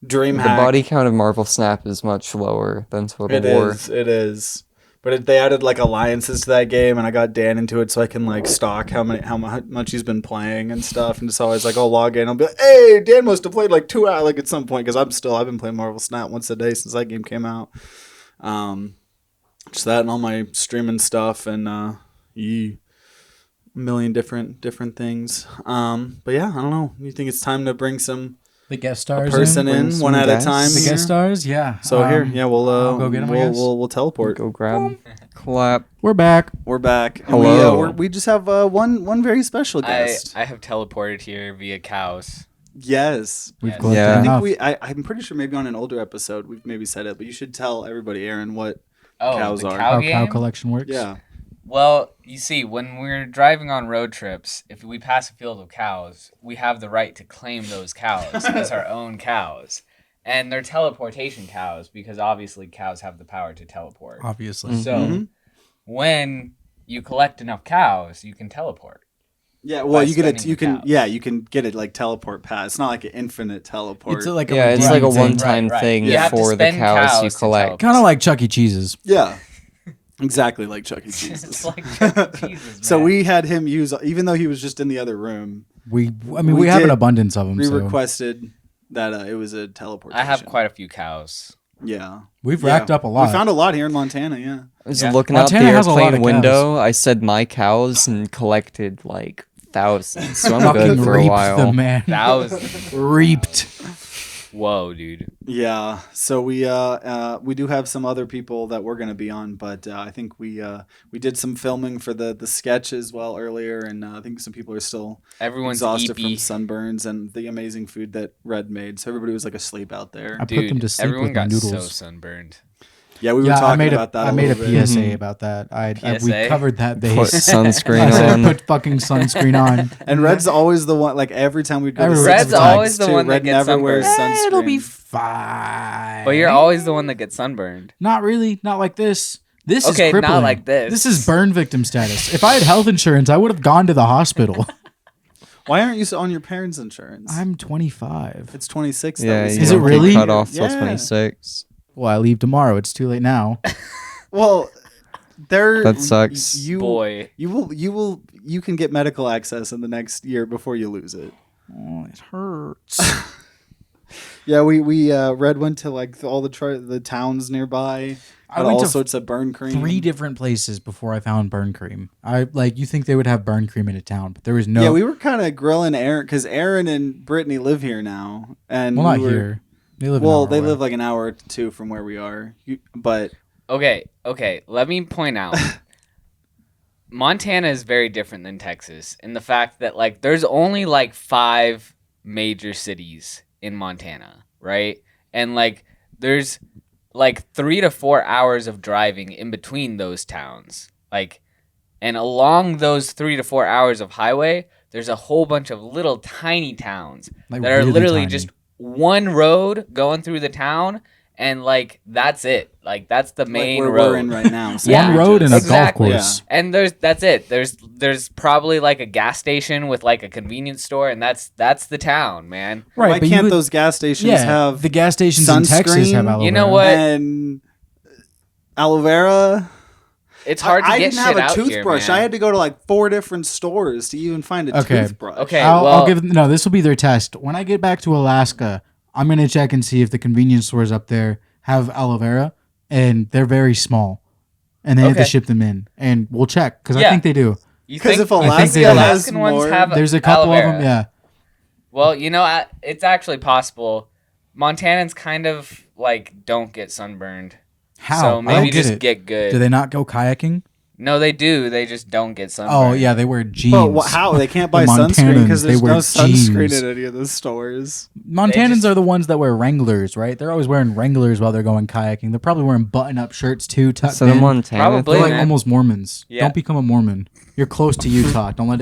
S4: The body count of Marvel Snap is much lower than Total War.
S2: It is. But they added like alliances to that game, and I got Dan into it so I can like stalk how much he's been playing and stuff, and just always like I'll log in, I'll be like, hey, Dan must have played like 2 hours like at some point because I've been playing Marvel Snap once a day since that game came out. Just that and all my streaming stuff and a million different things. But yeah, I don't know. You think it's time to bring the guest stars in one at a time?
S3: The guest stars, yeah.
S2: So we'll
S3: go get them.
S2: We'll teleport.
S4: Go grab 'em. Clap.
S3: We're back.
S2: And
S4: hello.
S2: we just have one very special guest.
S1: I have teleported here via cows.
S2: Yes.
S3: We've
S1: Yes.
S3: collected
S4: Yeah.
S3: enough.
S2: I'm pretty sure maybe on an older episode we've maybe said it, but you should tell everybody, Aaron, what
S1: Oh,
S2: cows
S1: the
S2: are.
S1: cow
S3: How
S1: game?
S3: cow collection works.
S2: Yeah.
S1: Well, you see, when we're driving on road trips, if we pass a field of cows, we have the right to claim those cows as our own cows. And they're teleportation cows because obviously cows have the power to teleport.
S3: Obviously.
S1: So when you collect enough cows, you can teleport.
S2: Yeah, well, you
S1: spending the cows.
S2: you can get it like teleport pass. It's not like an infinite teleport.
S3: It's like
S4: it's like a
S3: redeeming thing.
S4: one-time
S1: Right.
S4: thing
S1: You have to
S4: for the
S1: spend
S4: cows you
S1: to
S4: collect.
S1: teleport.
S3: Kind of like Chuck E. Cheese's.
S2: Yeah, exactly like Chuck E.
S1: It's
S2: Cheese's.
S1: like Chuck E. Cheese's,
S2: So
S1: man.
S2: we had him use, even though he was just in the other room,
S3: We
S2: We
S3: have an
S2: did-
S3: abundance of them.
S2: we
S3: So
S2: requested that it was a teleportation.
S1: I have quite a few cows.
S2: Yeah.
S3: we've
S2: Yeah.
S3: racked up a lot.
S2: We found a lot here in Montana, yeah.
S4: I was
S1: Yeah.
S4: looking
S3: Montana
S4: out the
S3: has a lot of
S4: airplane
S3: cows.
S4: window. I said my cows and collected like thousands. So I'm
S3: Fucking
S4: good for a
S3: reaped
S4: while.
S3: them, man.
S1: Thousands.
S3: Reaped.
S1: Whoa, dude.
S2: Yeah. So we do have some other people that we're going to be on, but I think we did some filming for the sketch as well earlier, and I think some people are still
S1: Everyone's
S2: exhausted from
S1: eepy.
S2: sunburns and the amazing food that Red made. So everybody was like asleep out there.
S3: I
S1: Dude,
S3: put them to sleep
S1: everyone
S3: with my
S1: got
S3: noodles.
S1: so sunburned.
S2: Yeah, we were
S3: Yeah, I
S2: talking
S3: made
S2: about that.
S3: I made a
S2: little bit.
S3: PSA about that. We
S1: PSA?
S3: covered that base.
S4: Put sunscreen
S3: I said
S4: on.
S3: put fucking sunscreen on.
S2: And Red's always the one. Like every time we go, to
S3: Everyone's
S2: Six
S1: Red's
S2: Flags,
S1: always the
S2: too,
S1: one that
S2: Red
S1: gets
S2: never wears
S1: sunburned.
S2: sunscreen.
S3: It'll be fine.
S1: But you're always the one that gets sunburned.
S3: Not really. Not like this. This is
S1: Okay, not
S3: crippling.
S1: like this.
S3: This is burn victim status. If I had health insurance, I would have gone to the hospital.
S2: Why aren't you on your parents' insurance?
S3: I'm 25.
S2: It's 26.
S4: Yeah,
S2: that we
S4: you
S2: see
S3: Is it
S2: on
S4: don't get
S3: really?
S4: cut off till
S2: Yeah.
S4: 26.
S3: Well, I leave tomorrow. It's too late now.
S2: Well, there.
S4: That sucks.
S2: You
S1: Boy.
S2: You can get medical access in the next year before you lose it.
S3: Oh, it hurts.
S2: Yeah, we Red went to like all the towns nearby.
S3: I
S2: Had
S3: went
S2: all
S3: to
S2: sorts of burn cream.
S3: 3 different places before I found burn cream. You think they would have burn cream in a town, but there was no.
S2: Yeah, we were kind of grilling Aaron because Aaron and Brittany live here now, and
S3: well, not
S2: we were,
S3: here. They live.
S2: Well,
S3: an hour
S2: they
S3: away.
S2: live like an hour or two from where we are. But
S1: Okay. Let me point out. Montana is very different than Texas in the fact that like there's only like 5 major cities in Montana, right? And like there's like 3 to 4 hours of driving in between those towns. Like, and along those 3 to 4 hours of highway, there's a whole bunch of little tiny towns
S3: Like,
S1: that are
S3: really
S1: literally
S3: tiny.
S1: just one road going through the town, and like that's it. Like that's the main
S2: where
S1: road.
S2: we're in right now.
S1: Yeah.
S3: One road and a
S1: Exactly.
S3: golf course.
S1: And that's it. There's probably like a gas station with like a convenience store, and that's the town, man.
S3: Right,
S2: Why
S3: but
S2: can't
S3: you would,
S2: those gas stations
S3: yeah,
S2: have
S3: the gas stations in Texas have
S2: sunscreen?
S3: aloe
S1: You know
S3: vera.
S1: what?
S2: and aloe vera?
S1: It's hard to
S2: I
S1: get
S2: didn't
S1: shit
S2: have a
S1: out
S2: toothbrush.
S1: here, man.
S2: I had to go to like 4 different stores to even find a
S3: Okay.
S2: toothbrush.
S1: Okay.
S3: I'll
S1: well-
S3: give no. This will be their test. When I get back to Alaska, I'm gonna check and see if the convenience stores up there have aloe vera, and they're very small, and they have to
S1: Okay.
S3: ship them in, and we'll check because I
S1: Yeah.
S3: think they do.
S1: You
S2: 'Cause
S1: think
S2: if
S3: think
S2: Alaska
S3: they
S1: the
S3: have
S2: has
S1: Alaskan ones
S2: more,
S1: have
S3: There's a couple
S1: aloe
S3: of them.
S1: vera?
S3: Yeah.
S1: Well, it's actually possible. Montanans kind of like don't get sunburned.
S3: How?
S1: So
S3: I
S1: maybe
S3: don't get
S1: just
S3: it.
S1: get good.
S3: Do they not go kayaking?
S1: No, they do. They just don't get sunburned.
S3: Oh yeah, they wear jeans.
S2: But how? They can't buy
S3: The
S2: sunscreen because
S3: Montanans, they
S2: there's
S3: wear
S2: no sunscreen
S3: jeans.
S2: at any of the stores.
S3: Montanans
S1: They just-
S3: are the ones that wear Wranglers, right? They're always wearing Wranglers while they're going kayaking. They're probably wearing button-up shirts too, tucked
S4: So the
S3: in.
S4: Montana
S1: Probably,
S3: They're
S4: thing,
S3: like
S1: man.
S3: almost Mormons.
S1: Yeah.
S3: Don't become a Mormon. You're close to Utah. Don't let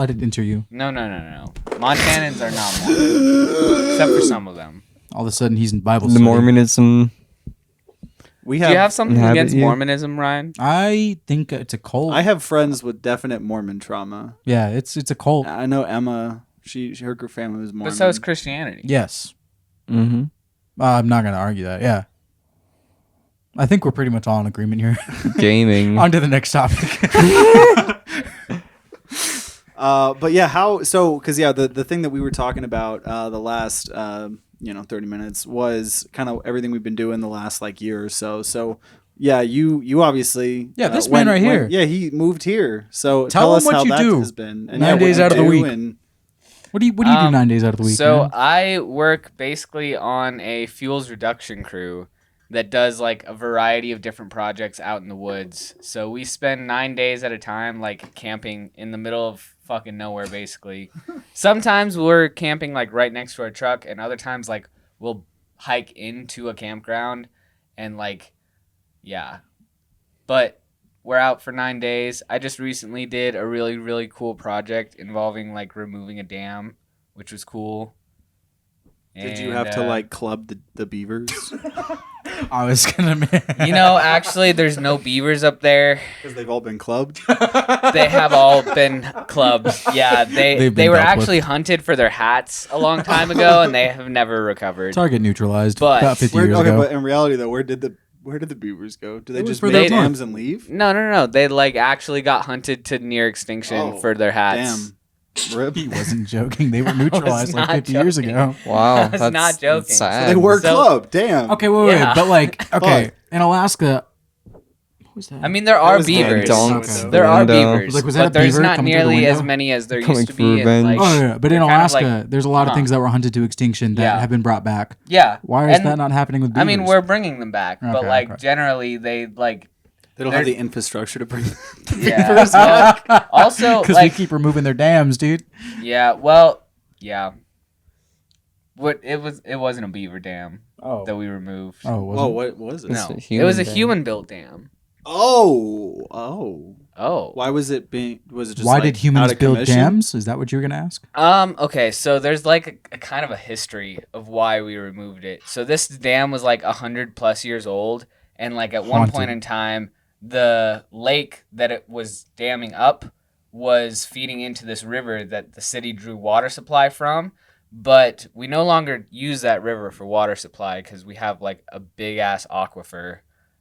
S3: it enter you.
S1: No. Montanans are not Mormon, except for some of them.
S3: All of a sudden, he's in Bible
S4: the
S3: study.
S4: Mormonism.
S2: We
S1: Do you have something
S4: Inhabit
S1: against
S4: you?
S1: Mormonism, Ryan?
S3: I think it's a cult.
S2: I have friends with definite Mormon trauma.
S3: Yeah, it's a cult.
S2: I know Emma. Her family was Mormon.
S1: But so is Christianity.
S3: Yes.
S4: Mm-hmm.
S3: I'm not going to argue that. Yeah. I think we're pretty much all in agreement here.
S4: Gaming.
S3: On to the next topic.
S2: But yeah, the thing that we were talking about the last 30 minutes was kind of everything we've been doing the last like year or so. So yeah, you obviously
S3: this man right here.
S2: Yeah, he moved here. So
S3: Tell
S2: tell
S3: him
S2: us
S3: what
S2: how
S3: you
S2: that
S3: do.
S2: has been. And
S3: 9
S2: what
S3: days
S2: you
S3: out of the
S2: do
S3: week.
S2: and-
S3: What do you do 9 days out of the week?
S1: So
S3: man?
S1: I work basically on a fuels reduction crew that does like a variety of different projects out in the woods. So we spend 9 days at a time like camping in the middle of fucking nowhere basically. Sometimes we're camping like right next to our truck, and other times like we'll hike into a campground and like yeah. But we're out for 9 days. I just recently did a really, really cool project involving like removing a dam, which was cool.
S2: Did you
S1: And,
S2: have to like club the beavers?
S3: I was gonna.
S1: actually, there's no beavers up there.
S2: Because they've all been clubbed.
S1: They have all been clubbed. Yeah,
S3: They've been
S1: they were
S3: dealt with.
S1: actually hunted for their hats a long time ago, and they have never recovered.
S3: Target neutralized
S1: But-
S3: about 50
S2: Where,
S3: years
S2: okay,
S3: ago.
S2: but in reality though, where did the beavers go? Do they
S3: It was
S2: just
S3: for
S2: make
S1: their
S2: dams and leave?
S1: No. They like actually got hunted to near extinction
S2: Oh,
S1: for their hats.
S2: Damn. Rip.
S3: He wasn't joking. They were neutralized like
S1: not
S3: 50 years
S1: joking.
S3: ago.
S4: Wow,
S1: I was
S4: that's
S1: not joking.
S4: That's sad.
S2: They were
S1: So-
S2: clubbed. Damn.
S3: Okay, wait.
S1: Yeah.
S3: But like, okay,
S2: Fuck.
S3: in Alaska, what was that?
S1: I mean, there are
S2: was
S1: beavers.
S2: Donks.
S3: Okay.
S1: There are
S4: Window.
S1: beavers,
S3: Like, was that
S1: but
S3: a
S1: there's
S3: beaver
S1: not
S3: coming through the
S1: nearly as
S3: window?
S1: many as there
S4: Coming
S1: used to
S4: for
S1: be. And,
S4: revenge.
S1: like,
S3: Oh yeah, but in
S1: they're kind of
S3: Alaska,
S1: like-
S3: there's a lot of
S1: huh.
S3: things that were hunted to extinction that
S1: Yeah.
S3: have been brought back.
S1: yeah.
S3: Why is
S1: And,
S3: that not happening with beavers?
S1: I mean, we're bringing them back, but
S3: Okay,
S1: like
S3: okay.
S1: generally they like.
S2: They don't have the infrastructure to bring the
S1: Yeah.
S2: beavers.
S1: Well, also,
S3: Because
S1: like,
S3: we keep removing their dams, dude.
S1: yeah. Well, yeah. What it wasn't a beaver dam
S3: Oh,
S1: that we removed.
S3: oh,
S2: Whoa,
S3: wasn't
S2: what was it?
S4: It's
S1: No,
S4: a
S1: it
S4: human
S1: was a
S4: dam.
S1: human-built dam.
S2: Oh.
S1: Oh.
S2: Why was it being? Was it just?
S3: Why
S2: like,
S3: did
S2: out
S3: humans
S2: of
S3: build
S2: commission?
S3: dams? Is that what you were gonna ask?
S1: Okay, so there's like a kind of a history of why we removed it. So this dam was like 100+ years old, and like at one
S3: Haunted.
S1: point in time, the lake that it was damming up was feeding into this river that the city drew water supply from. But we no longer use that river for water supply because we have like a big ass aquifer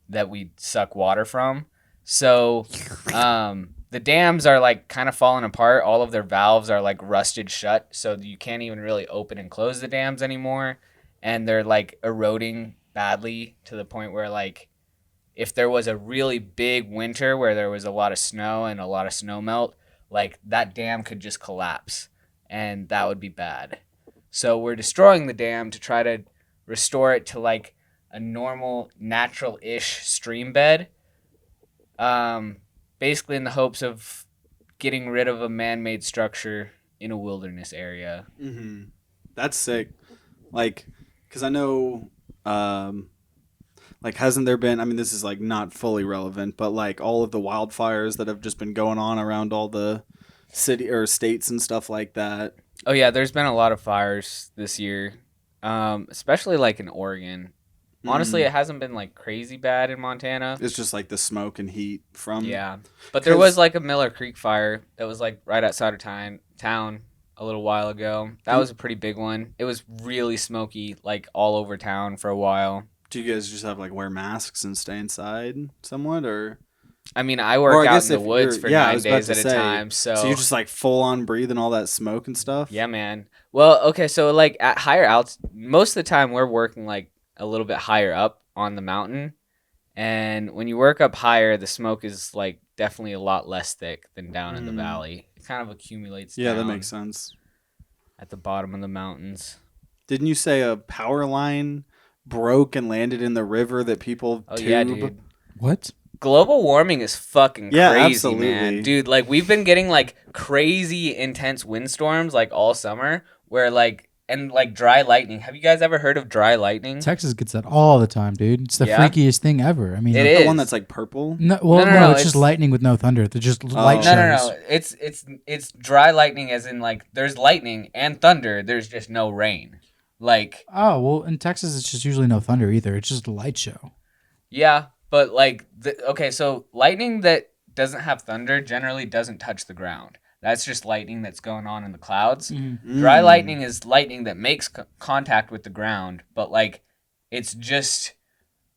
S1: that we suck water from. So the dams are like kind of falling apart. All of their valves are like rusted shut, so you can't even really open and close the dams anymore. And they're like eroding badly to the point where like if there was a really big winter where there was a lot of snow and a lot of snow melt, like that dam could just collapse and that would be bad. So we're destroying the dam to try to restore it to like a normal, natural-ish stream bed. Basically in the hopes of getting rid of a man-made structure in a wilderness area.
S2: Mm-hmm. That's sick. Like, because I know, like, hasn't there been? I mean, this is like not fully relevant, but like all of the wildfires that have just been going on around all the city or states and stuff like that.
S1: Oh yeah, there's been a lot of fires this year, especially like in Oregon. Honestly, it hasn't been like crazy bad in Montana.
S2: It's just like the smoke and heat from.
S1: Yeah, but there
S2: 'cause-
S1: was like a Miller Creek fire that was like right outside of town a little while ago. That was a pretty big one. It was really smoky, like all over town for a while.
S2: Do you guys just have like wear masks and stay inside somewhat, or?
S1: I mean, I
S2: Or
S1: work
S2: I
S1: out
S2: guess
S1: in the
S2: if
S1: woods
S2: you're-
S1: for
S2: yeah, I
S1: 9
S2: was about
S1: days
S2: to
S1: at a
S2: say,
S1: time, so
S2: So you're just like full on breathing all that smoke and stuff.
S1: yeah, man. Well, okay, so like at higher altitude, most of the time we're working like a little bit higher up on the mountain, and when you work up higher, the smoke is like definitely a lot less thick than down in the valley. It kind of accumulates.
S2: Yeah, that
S1: down
S2: makes sense.
S1: at the bottom of the mountains.
S2: Didn't you say a power line broke and landed in the river that people
S1: Oh
S2: tube?
S1: yeah, dude.
S3: What?
S1: Global warming is fucking
S2: Yeah,
S1: crazy,
S2: absolutely.
S1: man. Dude, like we've been getting like crazy intense windstorms like all summer where like and like dry lightning. Have you guys ever heard of dry lightning?
S3: Texas gets that all the time, dude. It's the
S1: Yeah?
S3: freakiest thing ever. I mean,
S1: It
S3: like-
S1: is.
S2: The one that's like purple.
S3: No, well,
S1: No,
S3: no,
S1: no,
S3: it's just
S1: it's-
S3: lightning with no thunder. They're just light
S2: No,
S3: shows.
S1: No. It's dry lightning as in like there's lightning and thunder, there's just no rain. Like
S3: Oh, well, in Texas, it's just usually no thunder either. It's just a light show.
S1: yeah, but like okay, so lightning that doesn't have thunder generally doesn't touch the ground. That's just lightning that's going on in the clouds. Dry lightning is lightning that makes contact with the ground, but like it's just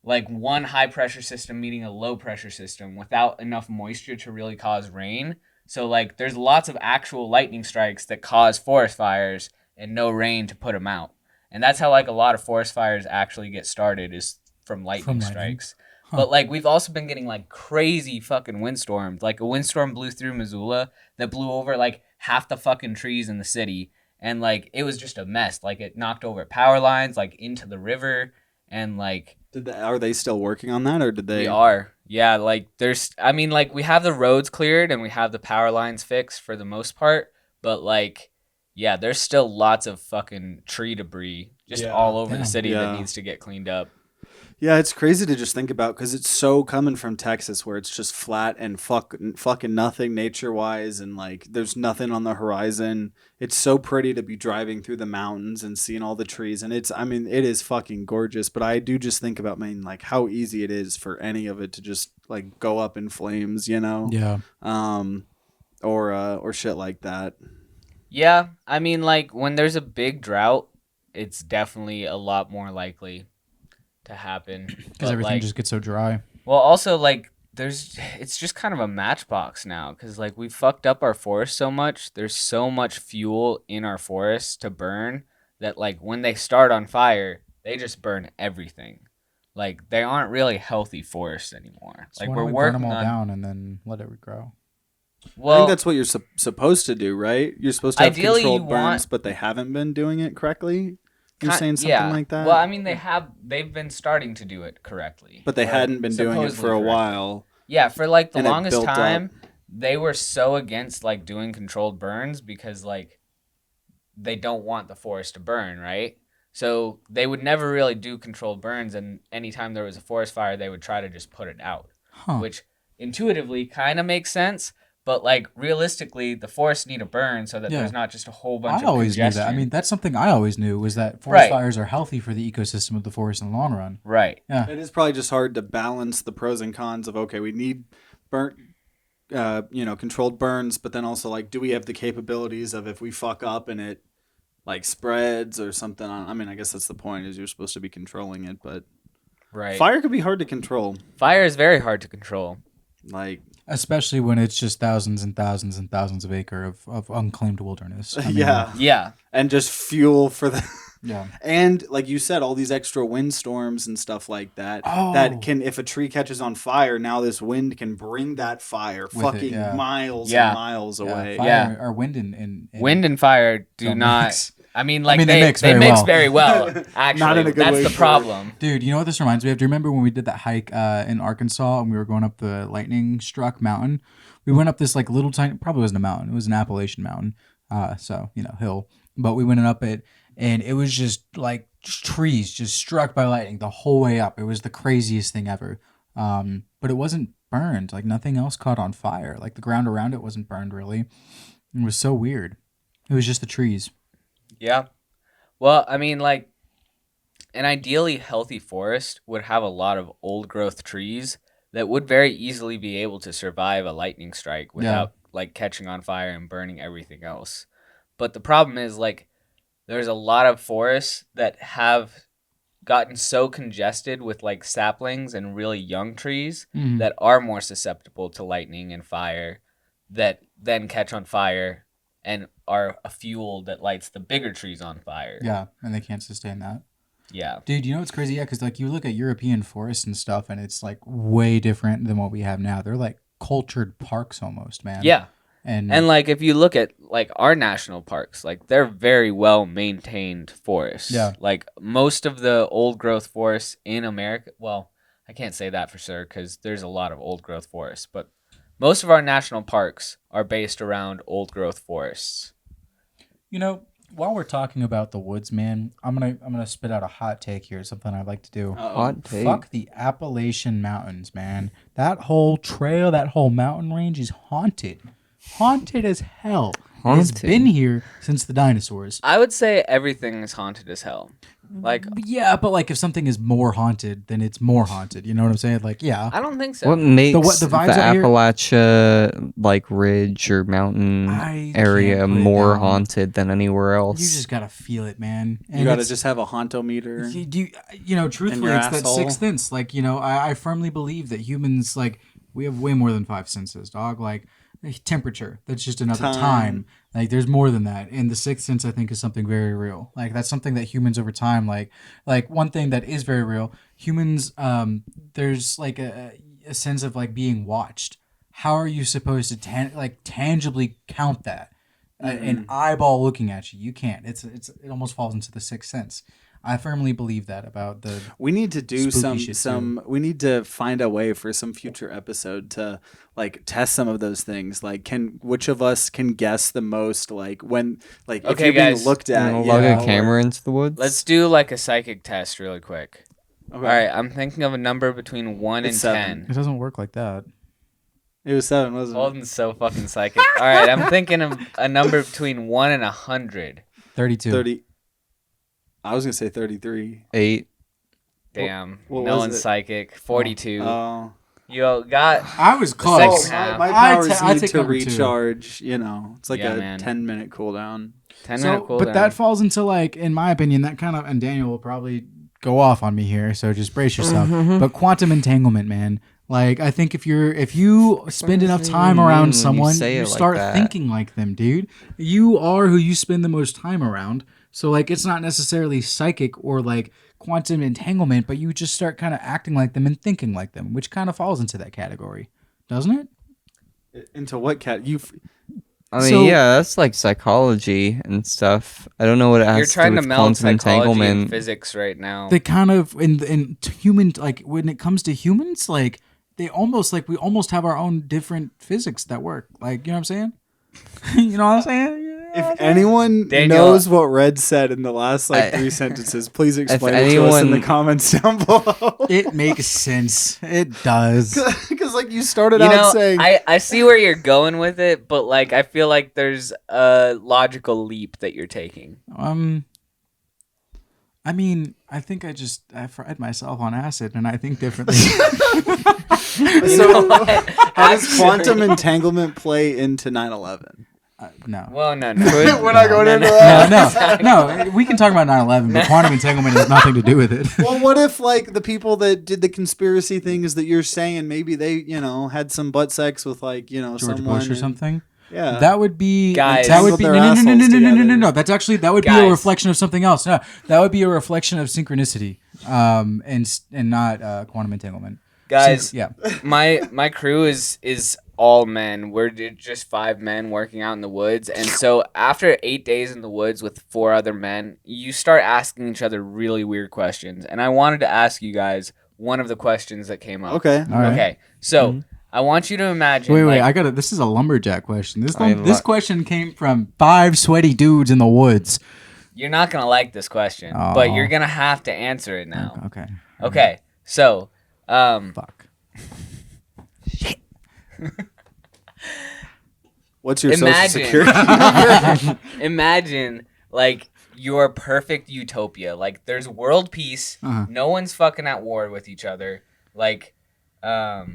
S1: like one high pressure system meeting a low pressure system without enough moisture to really cause rain. So like there's lots of actual lightning strikes that cause forest fires and no rain to put them out. And that's how like a lot of forest fires actually get started is from lightning strikes.
S3: Huh.
S1: But like we've also been getting like crazy fucking windstorms. Like a windstorm blew through Missoula that blew over like half the fucking trees in the city, and like it was just a mess. Like it knocked over power lines like into the river, and like
S2: Are they still working on that, or did they?
S1: we are. Yeah, like there's I mean like we have the roads cleared and we have the power lines fixed for the most part, but like yeah, there's still lots of fucking tree debris just
S2: Yeah.
S1: all over
S3: Damn.
S1: the city
S2: Yeah.
S1: that needs to get cleaned up.
S2: Yeah, it's crazy to just think about because it's so coming from Texas where it's just flat and fucking nothing nature wise, and like there's nothing on the horizon. It's so pretty to be driving through the mountains and seeing all the trees, and I mean, it is fucking gorgeous. But I do just think about, man, like how easy it is for any of it to just like go up in flames,
S3: Yeah.
S2: or shit like that.
S1: Yeah, I mean, like when there's a big drought, it's definitely a lot more likely to happen.
S3: Because
S1: But,
S3: everything
S1: like,
S3: just gets so dry.
S1: well, also like it's just kind of a matchbox now because like we fucked up our forest so much. There's so much fuel in our forests to burn that like when they start on fire, they just burn everything. Like they aren't really healthy forests anymore.
S3: So
S1: Like
S3: why
S1: we're
S3: don't we burn them
S1: working
S3: all
S1: on.
S3: down and then let it regrow?
S2: I
S1: Well,
S2: think that's what you're supposed to do, right? You're supposed to have
S1: Ideally,
S2: controlled
S1: you
S2: burns,
S1: want-
S2: but they haven't been doing it correctly. You're saying something like that?
S1: Well, I mean they've been starting to do it correctly.
S2: But they
S1: Or
S2: hadn't been doing it for
S1: supposedly
S2: a
S1: correctly.
S2: while.
S1: Yeah, for like the
S2: And it
S1: longest
S2: built up.
S1: time, they were so against like doing controlled burns because like they don't want the forest to burn, right? So they would never really do controlled burns, and anytime there was a forest fire, they would try to just put it out,
S3: Huh.
S1: which intuitively kind of makes sense. But like realistically, the forests need to burn so that
S3: Yeah.
S1: there's not just a whole bunch
S3: I
S1: of
S3: always knew
S1: congestion.
S3: that. I mean, that's something I always knew was that forest
S1: Right.
S3: fires are healthy for the ecosystem of the forest in the long run.
S1: right.
S3: Yeah.
S2: It is probably just hard to balance the pros and cons of, okay, we need burnt, controlled burns, but then also like, do we have the capabilities of if we fuck up and it like spreads or something? I mean, I guess that's the point, is you're supposed to be controlling it, but
S1: Right.
S2: fire could be hard to control.
S1: Fire is very hard to control.
S2: Like,
S3: Especially when it's just thousands and thousands and thousands of acre of unclaimed wilderness. I mean,
S2: yeah,
S1: Yeah.
S2: and just fuel for the.
S3: Yeah.
S2: And like you said, all these extra windstorms and stuff like that.
S3: Oh.
S2: That can, if a tree catches on fire, now this wind can bring that fire
S3: With it,
S2: fucking
S3: yeah.
S2: miles
S1: Yeah.
S2: and miles away.
S3: Fire
S1: Yeah.
S3: or wind and
S1: Wind and fire do
S3: don't
S1: not.
S3: mix.
S1: I mean, like
S3: they mix
S1: they
S3: very
S1: mix
S3: well.
S1: very well. Actually,
S2: Not in a good
S1: that's
S2: way
S1: the
S2: for-
S1: problem.
S3: Dude, you know what this reminds me of? Do you remember when we did that hike in Arkansas and we were going up the lightning struck mountain? We went up this like little tiny, probably wasn't a mountain. It was an Appalachian mountain. So, hill. But we went up it and it was just like trees just struck by lightning the whole way up. It was the craziest thing ever. But it wasn't burned. Like nothing else caught on fire. Like the ground around it wasn't burned really. It was so weird. It was just the trees.
S1: Yeah. Well, I mean, like, an ideally healthy forest would have a lot of old growth trees that would very easily be able to survive a lightning strike without like catching on fire and burning everything else. But the problem is like there's a lot of forests that have gotten so congested with like saplings and really young trees
S3: Mhm.
S1: that are more susceptible to lightning and fire that then catch on fire and are a fuel that lights the bigger trees on fire.
S3: Yeah, and they can't sustain that.
S1: Yeah.
S3: Dude, you know what's crazy? Yeah, because like you look at European forests and stuff, and it's like way different than what we have now. They're like cultured parks almost, man.
S1: Yeah.
S3: and
S1: like if you look at like our national parks, like they're very well maintained forests.
S3: Yeah.
S1: Like most of the old growth forests in America, well, I can't say that for sure because there's a lot of old growth forests, but most of our national parks are based around old growth forests.
S3: while we're talking about the woods, man, I'm gonna spit out a hot take here. Something I'd like to do.
S4: Hot take.
S3: Fuck the Appalachian Mountains, man. That whole trail, that whole mountain range is haunted. Haunted as hell. It's
S4: Haunted.
S3: been here since the dinosaurs.
S1: I would say everything is haunted as hell. Like
S3: Yeah, but like if something is more haunted, then it's more haunted. You know what I'm saying? Like, yeah.
S1: I don't think so.
S4: What makes
S3: the
S4: the,
S3: vibes out here-
S4: Appalachia like ridge or mountain
S3: I
S4: area
S3: can't put it
S4: more
S3: down.
S4: haunted than anywhere else?
S3: You just gotta feel it, man.
S2: You got to
S3: it's-
S2: just have a hontometer.
S3: Truthfully,
S2: your
S3: it's that
S2: asshole.
S3: sixth sense. Like, I firmly believe that humans, like, we have way more than five senses, dog. Like, temperature, that's just another time. Like, there's more than that. And the sixth sense, I think, is something very real. Like, that's something that humans over time, like one thing that is very real, humans, there's like a sense of like being watched. How are you supposed to tangibly count that? An eyeball looking at you, you can't. It almost falls into the sixth sense. I firmly believe that about the.
S2: We need to do
S3: Spooky shit,
S2: we need to find a way for some future episode to like test some of those things. Like which of us can guess the most, like when, like if
S1: Okay,
S2: you're being
S1: guys.
S2: looked
S4: You
S2: at,
S4: know, lug
S2: yeah,
S4: a camera into the woods.
S1: Let's do like a psychic test really quick. All right, I'm thinking of a number between 1
S2: It's
S1: and
S2: 7.
S1: 10.
S3: It doesn't work like that.
S2: It was 7, wasn't it?
S1: Holden's so fucking psychic. All right, I'm thinking of a number between 1 and 100.
S3: 32.
S2: 30. I was gonna say 33.
S4: 8.
S1: Damn,
S2: what
S1: no
S2: was
S1: one's
S2: it?
S1: psychic. 42.
S2: Oh.
S1: You got
S3: I was
S1: second
S3: close.
S1: half.
S2: My
S3: I
S2: powers
S3: ta- I
S2: need
S3: take
S2: to
S3: number 2.
S2: recharge. You know, it's like
S1: Yeah,
S2: a
S1: man.
S2: 10-minute cooldown.
S1: 10-minute cooldown.
S3: But that falls into like, in my opinion, that kind of, and Daniel will probably go off on me here, so just brace yourself. But quantum entanglement, man. Like, I think if you spend enough time
S4: mean
S3: around
S4: when you
S3: someone,
S4: say
S3: you
S4: it like
S3: start
S4: that?
S3: thinking like them, dude. You are who you spend the most time around. So like, it's not necessarily psychic or like quantum entanglement, but you just start kind of acting like them and thinking like them, which kind of falls into that category, doesn't it?
S2: Into what cat?
S4: I mean,
S3: So-
S4: yeah, that's like psychology and stuff. I don't know what it has
S1: You're trying
S4: to
S1: to
S4: do with
S1: meld
S4: quantum
S1: psychology and
S4: entanglement.
S1: physics right now.
S3: They kind of in human, like when it comes to humans, like they almost like we almost have our own different physics that work. Like, you know what I'm saying? You know what I'm saying?
S2: If anyone
S1: Daniel-
S2: knows what Red said in the last 3 sentences, please explain it to us in the
S4: anyone-
S2: comments down below.
S3: It makes sense. It does.
S2: Because like you started
S1: You
S2: out
S1: know,
S2: saying,
S1: I see where you're going with it, but like I feel like there's a logical leap that you're taking.
S3: I mean, I think I fried myself on acid, and I think differently.
S2: so how does quantum entanglement play into 9/11?
S3: No.
S1: Well, no.
S2: We're not going into that.
S3: No. We can talk about 9/11, but quantum entanglement has nothing to do with it.
S2: Well, what if like the people that did the conspiracy things that you're saying, maybe they, had some butt sex with like,
S3: George
S2: someone
S3: Bush or
S2: and-
S3: something.
S2: Yeah.
S3: That would be
S1: Guys.
S3: That would be
S2: Their
S3: no.
S2: assholes together.
S3: That's actually that would be
S1: Guys.
S3: a reflection of something else. No, that would be a reflection of synchronicity, and not quantum entanglement.
S1: Guys,
S3: Yeah.
S1: my crew is all men. We're just 5 men working out in the woods, and so after 8 days in the woods with 4 other men, you start asking each other really weird questions. And I wanted to ask you guys one of the questions that came up.
S2: Okay.
S3: All right.
S1: Okay, so I want you to imagine.
S3: Wait,
S1: like,
S3: I got it. This is a lumberjack question. This
S4: I
S3: this
S4: lo-
S3: question came from 5 sweaty dudes in the woods.
S1: You're not gonna like this question,
S3: Aw.
S1: but you're gonna have to answer it now.
S3: Okay.
S1: Okay, so
S3: Fuck.
S2: What's your
S1: Imagine.
S2: social security number?
S1: imagine like your perfect utopia. Like there's world peace.
S3: Uh-huh.
S1: No one's fucking at war with each other. Like, there's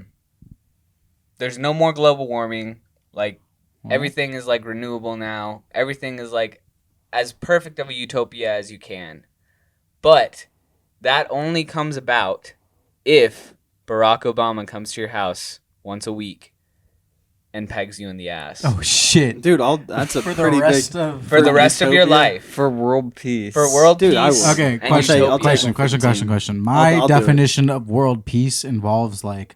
S1: no more global warming. Like everything is like renewable now. Everything is like as perfect of a utopia as you can. But that only comes about if Barack Obama comes to your house once a week and pegs you in the ass.
S3: Oh shit.
S2: Dude, that's a
S3: For the
S2: pretty
S3: rest
S2: big
S3: of
S1: for the rest of your
S2: utopia?
S1: life.
S4: For world peace.
S1: For world
S2: Dude, I
S1: peace.
S2: would.
S3: Okay,
S1: and
S3: question,
S2: I'll
S1: utopia.
S2: take
S3: question.
S2: 15.
S3: My
S2: I'll do it.
S3: definition of world peace involves like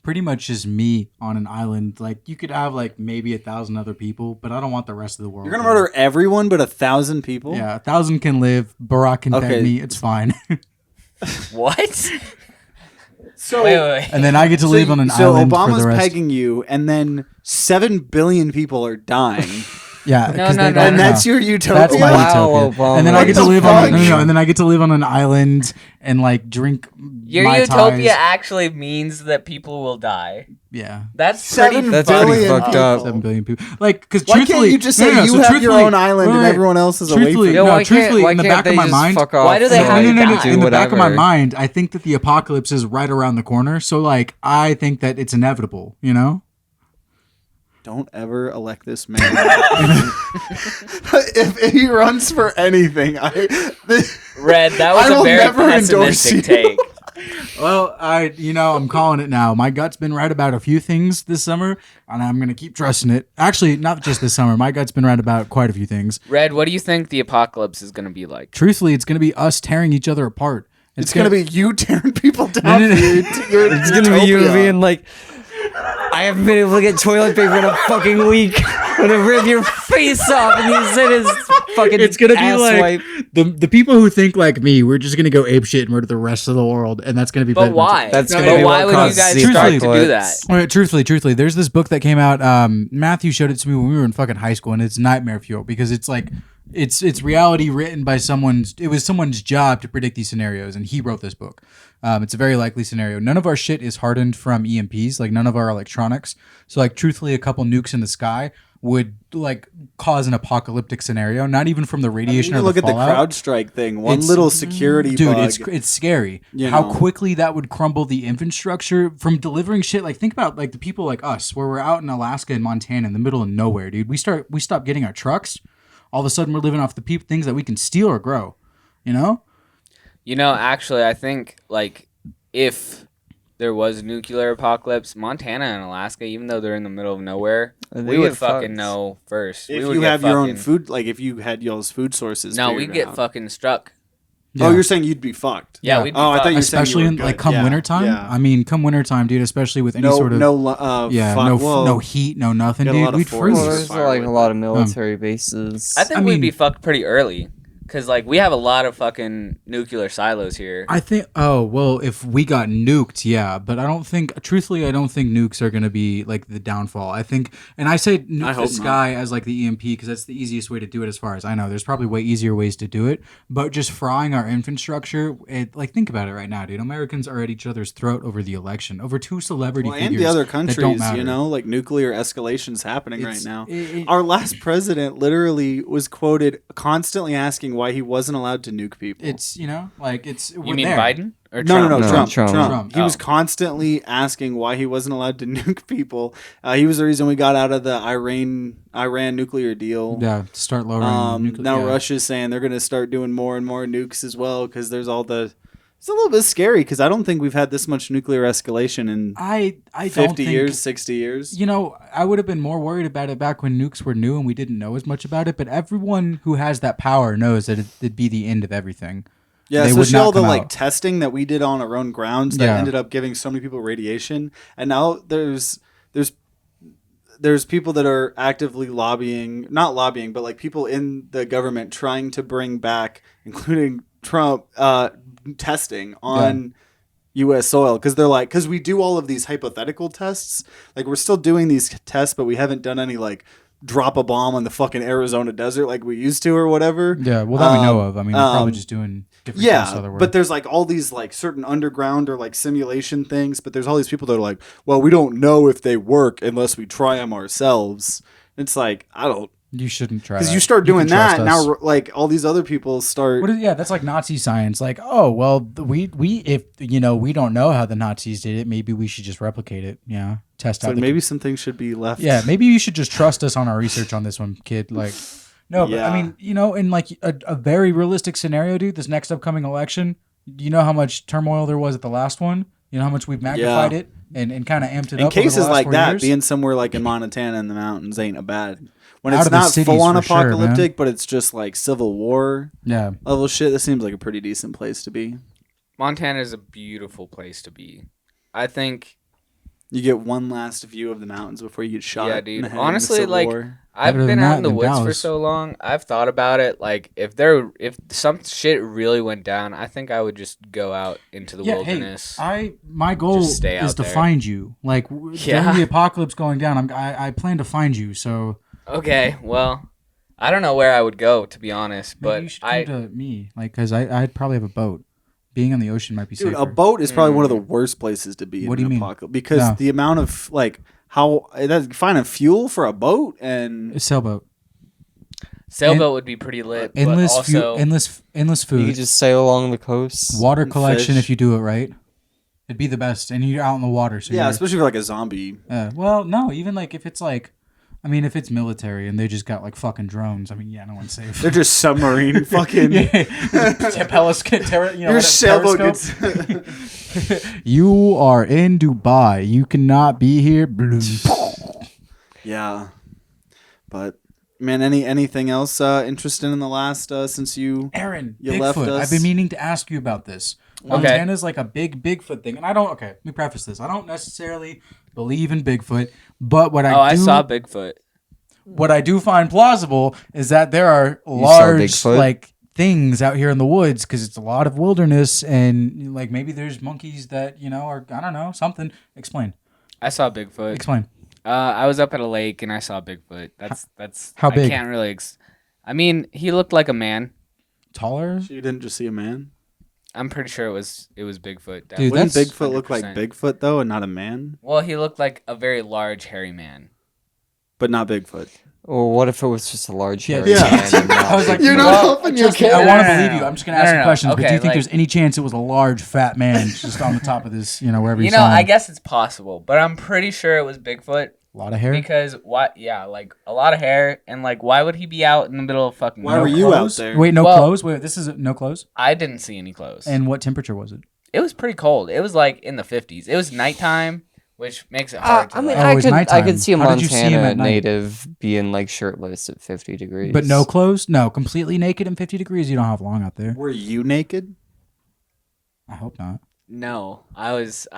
S3: pretty much just me on an island. Like you could have like maybe 1,000 other people, but I don't want the rest of the world.
S2: You're gonna
S3: there.
S2: murder everyone but 1,000 people?
S3: Yeah, 1,000 can live. Barack can
S2: Okay.
S3: peg me. It's fine.
S1: What?
S2: So,
S1: wait.
S3: And then I get to live on an
S2: so
S3: island for
S2: Obama's
S3: the rest.
S2: pegging you, and then 7 billion people are dying,
S3: Yeah,
S1: No,
S3: 'cause
S1: no,
S3: they
S1: no,
S3: don't
S2: and
S1: no.
S2: that's
S3: know.
S2: your utopia.
S3: That's my
S4: Wow,
S3: utopia.
S4: Obama.
S3: And then I
S2: What
S3: get to
S2: the
S3: live on
S2: fuck?
S3: and then I get to live on an island and like drink
S1: Your
S3: Mai
S1: utopia
S3: Tais.
S1: actually means that people will die.
S3: Yeah.
S1: That's
S2: 7
S1: pretty
S4: That's
S1: fucked.
S4: pretty
S2: billion
S4: fucked up.
S3: 7 billion people. Like, because
S2: Why
S3: truthfully,
S2: can't you just say
S3: no,
S2: you
S3: so
S2: have your
S3: truthfully-
S2: own island and
S3: wait,
S2: everyone else is away from
S3: truthfully,
S2: you?
S4: Yo,
S3: no,
S4: why
S3: truthfully,
S4: can't,
S3: in the
S4: why
S3: back
S4: can't
S3: of
S4: they
S3: my
S4: just
S3: mind,
S4: fuck off?
S1: Why do they
S4: so
S1: have
S4: they
S1: to
S4: can
S1: die?
S4: do
S3: in the back of my
S4: whatever?
S3: mind, I think that the apocalypse is right around the corner. So, like, I think that it's inevitable. You know?
S2: Don't ever elect this man. if he runs for anything,
S1: Red, that was
S2: I
S1: a
S2: will
S1: very
S2: never endorse
S1: pessimistic
S2: you.
S1: take.
S3: Well, I'm calling it now. My gut's been right about a few things this summer, and I'm gonna keep trusting it. Actually, not just this summer. My gut's been right about quite a few things.
S1: Red, what do you think the apocalypse is going to be like?
S3: Truthfully, it's gonna be us tearing each other apart.
S2: it's gonna be you tearing people down.
S3: No, no, no.
S4: It's gonna be you being like, I haven't been able to get toilet paper in a fucking week. I'm gonna rip your face off and use it as fucking
S3: It's gonna be
S4: ass
S3: like
S4: wipe.
S3: the people who think like me. We're just gonna go ape shit and murder the rest of the world, and that's gonna be.
S1: But
S3: pretty much it.
S1: why?
S4: That's
S3: gonna
S1: but
S3: be
S1: why
S4: what
S1: would you
S4: causes
S1: guys
S4: the
S1: start to do
S4: apocalypse.
S1: that?
S3: All right, truthfully, there's this book that came out. Matthew showed it to me when we were in fucking high school, and it's nightmare fuel because it's like It's reality written by someone's. It was someone's job to predict these scenarios, and he wrote this book. It's a very likely scenario. None of our shit is hardened from EMPs, like none of our electronics. So, like, truthfully, a couple nukes in the sky would like cause an apocalyptic scenario. Not even from the radiation or the
S2: look at the
S3: fallout.
S2: CrowdStrike thing. One
S3: It's-
S2: little security
S3: Dude,
S2: bug.
S3: it's scary.
S2: You
S3: How
S2: know.
S3: quickly that would crumble the infrastructure from delivering shit. Like, think about like the people like us, where we're out in Alaska and Montana in the middle of nowhere, dude. We stop getting our trucks. All of a sudden, we're living off the things that we can steal or grow. You know?
S1: Actually, I think like if there was a nuclear apocalypse, Montana and Alaska, even though they're in the middle of nowhere,
S4: They
S1: we would
S4: get
S1: fucking
S4: fucked.
S1: know first.
S2: if
S1: we would
S2: you
S1: get
S2: have your own
S1: fucking-
S2: food, like if you had y'all's food sources.
S1: No,
S2: figured
S1: we'd get
S2: out.
S1: fucking struck.
S2: Oh, you're saying you'd be fucked.
S1: Yeah, we'd be
S2: Oh, I
S1: fucked.
S2: thought you were saying
S3: Especially
S2: you
S3: in
S2: were
S3: like
S2: good.
S3: come
S2: Yeah,
S3: wintertime.
S2: yeah.
S3: I mean, come wintertime, dude. Especially with any
S2: no,
S3: sort of
S2: well,
S3: no heat, no nothing,
S2: got a lot
S3: dude.
S2: of
S3: We'd
S2: forests.
S3: freeze.
S4: Well, there's
S2: Fire
S4: like
S2: with
S4: a lot of military bases.
S1: I think
S3: I
S1: we'd
S3: mean-
S1: be fucked pretty early. Because, like, we have a lot of fucking nuclear silos here.
S3: I think. Oh well, if we got nuked, yeah. But I don't think. Truthfully, I don't think nukes are gonna be like the downfall. I think, and I say nuke
S2: I
S3: the
S2: hope
S3: sky as like the EMP because that's the easiest way to do it. As far as I know, there's probably way easier ways to do it. But just frying our infrastructure, like think about it right now, dude. Americans are at each other's throat over the election, over two celebrity
S2: Well,
S3: figures
S2: and the other
S3: that don't
S2: countries,
S3: matter.
S2: you know, like nuclear escalation's happening
S3: It's-
S2: right now.
S3: it-
S2: Our last president literally was quoted constantly asking why he wasn't allowed to nuke people.
S3: It's like it's.
S1: You mean Biden? Or
S2: No,
S1: Trump?
S2: Trump.
S4: Trump.
S2: He was
S1: Oh.
S2: constantly asking why he wasn't allowed to nuke people. He was the reason we got out of the Iran nuclear deal.
S3: Yeah, to start lowering. nuclear,
S2: Now
S3: yeah.
S2: Russia's saying they're going to start doing more and more nukes as well because there's all the. It's a little bit scary because I don't think we've had this much nuclear escalation in
S3: I don't
S2: 50
S3: think,
S2: years, 60 years.
S3: You know, I would have been more worried about it back when nukes were new and we didn't know as much about it. But everyone who has that power knows that it'd be the end of everything.
S2: Yeah,
S3: They would
S2: especially
S3: not
S2: all the
S3: come
S2: like
S3: out.
S2: testing that we did on our own grounds that
S3: Yeah.
S2: ended up giving so many people radiation, and now there's people that are actively not lobbying, but like people in the government trying to bring back, including Trump, testing on U.S. soil because we do all of these hypothetical tests. Like we're still doing these tests, but we haven't done any like drop a bomb on the fucking Arizona desert like we used to or whatever.
S3: Yeah, well, that we know of. I mean, they're probably just doing different tests
S2: Yeah,
S3: other
S2: but there's like all these like certain underground or like simulation things, but there's all these people that are like, well, we don't know if they work unless we try them ourselves. It's like I don't
S3: You shouldn't try
S2: because
S3: that.
S2: you start
S3: can
S2: doing
S3: trust
S2: that
S3: us.
S2: now. Like all these other people start.
S3: That's like Nazi science. Like, oh well, we if we don't know how the Nazis did it, maybe we should just replicate it. Yeah, test
S2: So
S3: out.
S2: maybe some things should be left.
S3: Yeah, maybe you should just trust us on our research on this one, kid. Like, no, but I
S2: Yeah.
S3: mean, in like a very realistic scenario, dude, this next upcoming election, you know how much turmoil there was at the last one? You know how much we've magnified it and kind of amped it
S2: In
S3: up
S2: cases
S3: over the last
S2: like
S3: 4
S2: that,
S3: years?
S2: being somewhere like in Montana in the mountains ain't a bad. When
S3: Out
S2: it's
S3: of the
S2: not
S3: cities,
S2: full on
S3: for sure, man.
S2: apocalyptic, but it's just like Civil War
S3: Yeah.
S2: level shit, that seems like a pretty decent place to be.
S1: Montana is a beautiful place to be. I think,
S2: You get one last view of the mountains before you get shot.
S1: Yeah,
S2: in
S1: dude.
S2: the head in the
S1: Honestly,
S2: Civil
S1: like,
S2: War.
S1: I've
S3: Better
S1: been
S3: than
S1: out
S3: that
S1: in the
S3: than
S1: woods for
S3: Dallas.
S1: so long. I've thought about it. Like, if some shit really went down, I think I would just go out into the wilderness.
S3: My goal
S1: Just stay
S3: is
S1: out
S3: to
S1: there.
S3: find you. Like
S1: Yeah.
S3: during the apocalypse going down, I plan to find you. So
S1: Okay, well, I don't know where I would go, to be honest,
S3: maybe
S1: but
S3: you should come to me, like, because I'd probably have a boat. Being on the ocean might be
S2: Dude,
S3: safer.
S2: a boat is probably one of the worst places to be
S3: What
S2: in
S3: do you
S2: an
S3: mean?
S2: apocalypse because
S3: No.
S2: the amount of like how that's finding fuel for a boat and
S3: A sailboat,
S1: sailboat would be pretty lit.
S3: endless
S1: but also,
S3: endless
S4: You
S3: food,
S4: could just sail along the coast.
S3: water
S2: and
S3: collection
S2: fish.
S3: if you do it right. It'd be the best, and you're out in the water. So
S2: yeah,
S3: you're-
S2: especially for like a zombie.
S3: well, no, even like if it's like, I mean, if it's military and they just got like fucking drones, I mean, yeah, no one's safe.
S2: They're just submarine fucking. Your sailboat gets.
S3: You are in Dubai. You cannot be here.
S2: Yeah, but man, anything else interesting in the last since you?
S3: Aaron,
S2: You left
S3: Bigfoot.
S2: us.
S3: I've been meaning to ask you about this. Montana's like a big Bigfoot thing, and I don't. Okay, let me preface this. I don't necessarily believe in Bigfoot, but what
S1: I
S3: I do,
S1: saw Bigfoot.
S3: what I do find plausible is that there are
S4: saw
S3: large
S4: Bigfoot?
S3: like things out here in the woods because it's a lot of wilderness, and like maybe there's monkeys that are I don't know something. Explain.
S1: I saw Bigfoot.
S3: Explain.
S1: I was up at a lake and I saw Bigfoot. That's
S3: How big?
S1: I can't really. I mean, he looked like a man.
S3: Taller?
S2: So you didn't just see a man?
S1: I'm pretty sure it was Bigfoot.
S3: Dude,
S2: Wouldn't
S3: that's
S2: Bigfoot look like
S1: 100%.
S2: Bigfoot though, and not a man?
S1: Well, he looked like a very large, hairy man.
S2: But not Bigfoot.
S4: Or what if it was just a large
S3: Yeah,
S4: hairy
S2: yeah.
S4: man? And not
S3: I was like,
S2: You're
S3: no,
S2: not
S3: I
S2: helping your
S3: just can't-
S2: kid.
S3: I want to
S1: No, no,
S3: believe
S1: no.
S3: you. I'm just going to
S1: No,
S3: ask
S1: no,
S3: you
S1: no.
S3: questions. But do
S1: Okay,
S3: you think
S1: like-
S3: there's any chance it was a large, fat man just on the top of this, wherever
S1: You
S3: you
S1: know,
S3: saw him?
S1: I guess it's possible, but I'm pretty sure it was Bigfoot
S3: A lot of hair?
S1: because what? Yeah, like a lot of hair, and like why would he be out in the middle of fucking?
S2: Why
S3: No
S2: were
S1: nowhere?
S2: you
S3: clothes?
S2: out there?
S3: Wait, no
S1: Well-
S3: clothes? Wait, this is no clothes?
S1: I didn't see any clothes,
S3: And what temperature was it?
S1: it was pretty cold. It was like in the 50s. It was nighttime, which makes it hard to.
S4: I mean,
S1: like,
S3: Oh,
S4: I
S3: it's
S4: could
S3: nighttime.
S4: see a
S3: How did you see him
S4: Montana
S3: at night?
S4: native being like shirtless at 50 degrees.
S3: But no clothes? No, completely naked in 50 degrees? You don't have long out there.
S2: Were you naked?
S3: I hope not.
S1: no, I was.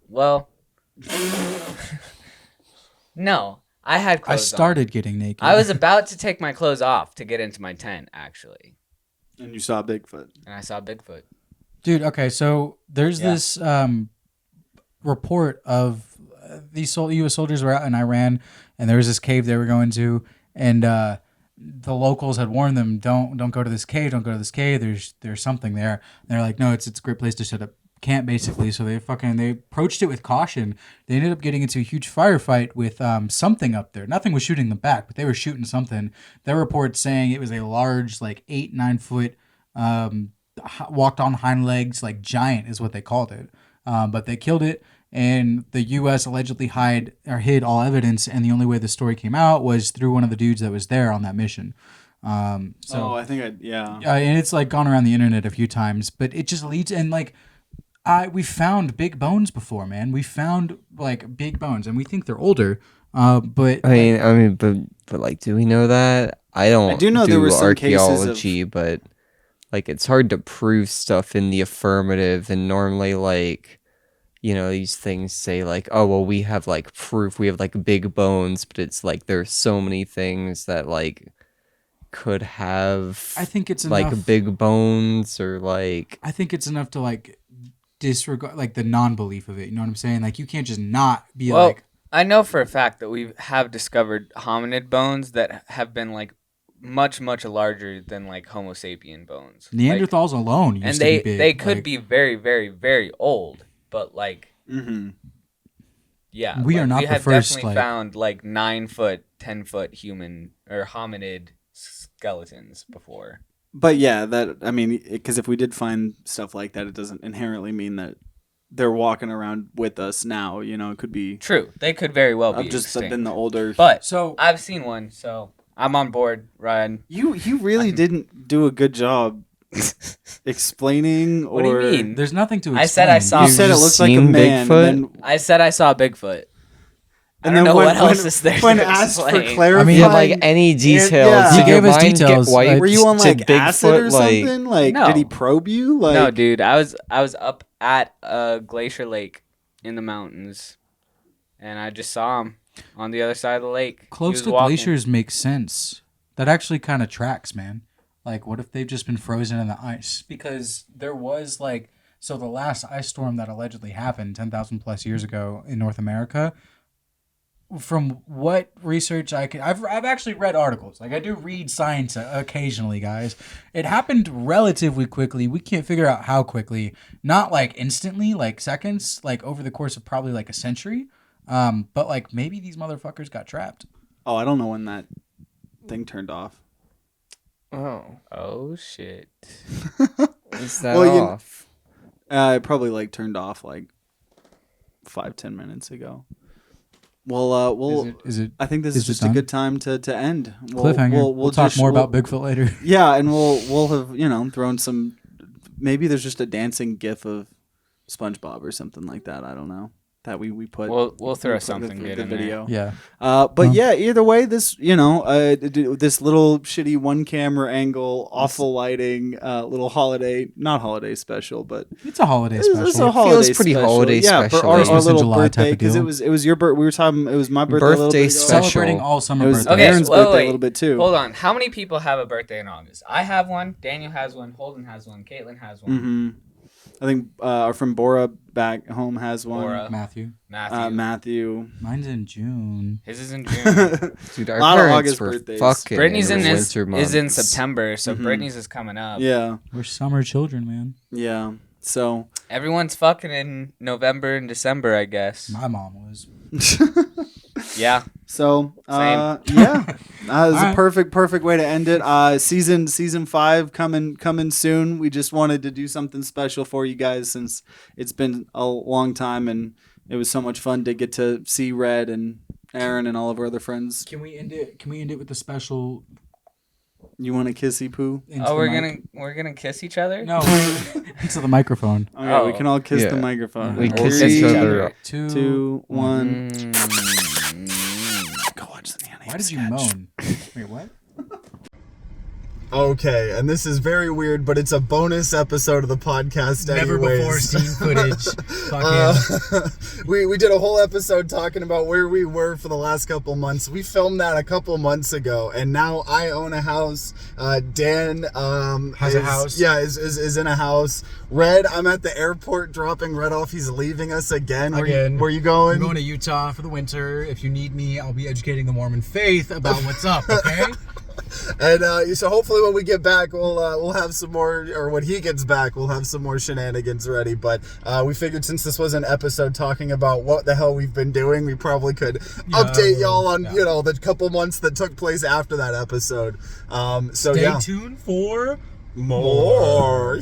S1: Well, no, I had
S3: I
S1: clothes. on.
S3: started getting naked.
S1: I was about to take my clothes off to get into my tent, actually,
S2: And you saw Bigfoot.
S1: and I saw Bigfoot.
S3: Dude, okay, so there's
S1: Yeah.
S3: this report of these U.S. soldiers were out in Iran, and there was this cave they were going to, and the locals had warned them, don't go to this cave, don't go to this cave. There's something there. And they're like, no, it's a great place to set up camp, basically. So they approached it with caution. They ended up getting into a huge firefight with something up there. Nothing was shooting them back, but they were shooting something. Their report saying it was a large, like 8-9 foot, walked on hind legs, like giant is what they called it. But they killed it. And the U.S. allegedly hid all evidence, and the only way the story came out was through one of the dudes that was there on that mission.
S2: I think yeah.
S3: And it's like gone around the internet a few times, but it just leads and like we found big bones before, man. We found like big bones, and we think they're older. But
S4: I mean, but like, do we know that? I don't.
S2: I do know there were some cases of-
S4: archaeology, but like, it's hard to prove stuff in the affirmative, and normally, like, these things say like, oh well, we have like proof, we have like big bones, but it's like there's so many things that like could have.
S3: I think it's
S4: like
S3: enough.
S4: big bones or like.
S3: I think it's enough to like disregard like the non-belief of it. You know what I'm saying? Like you can't just not be
S1: Well,
S3: like.
S1: I know for a fact that we have discovered hominid bones that have been like much larger than like Homo sapien bones. Like,
S3: Neanderthals alone used
S1: and
S3: to be big.
S1: they could
S3: Like,
S1: be very very old, but like
S2: Mm-hmm.
S1: yeah,
S3: We
S1: like,
S3: are not
S1: we
S3: the
S1: have
S3: first,
S1: definitely
S3: like-
S1: found like 9 foot, 10 foot human or hominid skeletons before.
S2: But yeah, because if we did find stuff like that, it doesn't inherently mean that they're walking around with us now. It could be
S1: True, they could very well be
S2: just
S1: extinct.
S2: been the older.
S1: But
S3: so
S1: I've seen one, so I'm on board, Ryan.
S2: you really didn't do a good job explaining.
S1: What do you mean?
S3: there's nothing to explain.
S1: I said I saw-
S2: You
S1: You've
S2: said it
S4: just
S2: looked like a
S4: seen
S2: man,
S4: Bigfoot?
S2: and then
S1: I said I saw Bigfoot. I
S2: And
S1: don't
S2: then
S1: know
S2: when-
S1: what else
S2: when-
S1: is there
S2: when
S1: to
S2: asked for
S1: explain.
S2: clarifying,
S3: I mean,
S4: Yeah, like any details.
S2: yeah.
S4: Did
S2: He
S4: your
S3: gave us
S4: mind
S3: details,
S4: Get white
S3: like-
S2: were you on
S4: to
S2: like acid or
S4: Bigfoot? Like,
S2: something? Like,
S1: No.
S2: did he probe you? Like,
S1: No, dude, I was up at Glacier Lake in the mountains, and I just saw him on the other side of the lake. He
S3: Close
S1: was
S3: to
S1: walking.
S3: glaciers makes sense. That actually kind of tracks, man. Like, what if they've just been frozen in the ice? Because there was so the last ice storm that allegedly happened 10,000 plus years ago in North America. From what research I've actually read articles. Like I do read science occasionally, guys. It happened relatively quickly. We can't figure out how quickly. Not like instantly, like seconds, like over the course of probably like a century. But like maybe these motherfuckers got trapped.
S2: Oh, I don't know when that thing turned off.
S1: Oh shit!
S4: is that
S2: Well,
S4: off?
S2: It probably turned off 5-10 minutes ago. Well,
S3: Is it
S2: I think this
S3: is
S2: is
S3: it
S2: just a
S3: done?
S2: good time to end.
S3: cliffhanger? We'll talk more about Bigfoot later.
S2: Yeah, and we'll have thrown some. Maybe there's just a dancing GIF of SpongeBob or something like that. I don't know. That we put.
S1: We'll throw
S2: we put
S1: something
S2: the
S1: good in
S2: video.
S3: Yeah.
S2: But yeah, either way, this this little shitty one camera angle, awful lighting, little not holiday special, but
S3: It's a holiday
S2: it's
S3: special.
S2: a holiday
S4: feels pretty
S2: special.
S4: holiday
S2: yeah,
S4: special.
S2: Our
S3: Christmas in
S2: little
S3: July
S2: birthday
S3: type of
S2: because
S3: deal.
S2: it was your birthday. We were talking. It was my birthday. a little
S4: Birthday
S2: bit ago.
S4: special.
S3: Celebrating all summer
S2: It was
S3: birthdays.
S1: Okay,
S2: Aaron's
S1: wait,
S2: birthday
S1: wait.
S2: a little bit too.
S1: Hold on. How many people have a birthday in August? I have one. Daniel has one. Holden has one. Caitlin has one.
S2: Mm-hmm. I think our friend Bora back home has one.
S1: Bora.
S3: Matthew.
S2: Matthew.
S3: Mine's in June.
S1: His is in June.
S4: Dude,
S2: A
S4: our
S2: lot of
S4: parents
S2: August
S4: were
S2: birthdays.
S4: fucking
S1: Brittany's
S4: in
S1: in
S4: winter months.
S1: is in September, so Brittany's is coming up.
S2: Yeah.
S3: We're summer children, man.
S2: Yeah. So
S1: Everyone's fucking in November and December, I guess.
S3: My mom was.
S1: Yeah.
S2: So
S1: Same.
S2: yeah, it's a
S3: Alright.
S2: perfect way to end it. Season 5 coming soon. We just wanted to do something special for you guys since it's been a long time and it was so much fun to get to see Red and Aaron and all of our other friends.
S3: Can we end it with the special?
S2: You want a kissy poo?
S3: into
S1: Oh,
S3: the
S1: we're gonna kiss each other?
S3: No, into the microphone.
S2: Oh, yeah, we
S1: Oh.
S2: can all kiss the
S4: Yeah.
S2: microphone.
S4: We
S1: We'll
S4: kiss
S1: kiss
S4: each
S1: each
S4: other.
S1: other.
S2: 2, 1.
S1: Mm.
S2: Go watch the Neon Apes
S3: Why did you
S2: sketch.
S3: moan? Wait, what?
S2: Okay, and this is very weird, but it's a bonus episode of the podcast
S3: Never
S2: anyways.
S3: before seen footage. Fucking.
S2: We did a whole episode talking about where we were for the last couple months. We filmed that a couple months ago, and now I own a house. Dan
S3: Has a house.
S2: Yeah, is in a house. Red, I'm at the airport dropping Red off. He's leaving us again. Where you going?
S3: I'm going to Utah for the winter. If you need me, I'll be educating the Mormon faith about what's up. Okay.
S2: And so hopefully when we get back, we'll have some more, or when he gets back, we'll have some more shenanigans ready. But we figured since this was an episode talking about what the hell we've been doing, we probably could update y'all on the couple months that took place after that episode. So
S3: Stay tuned for
S2: more.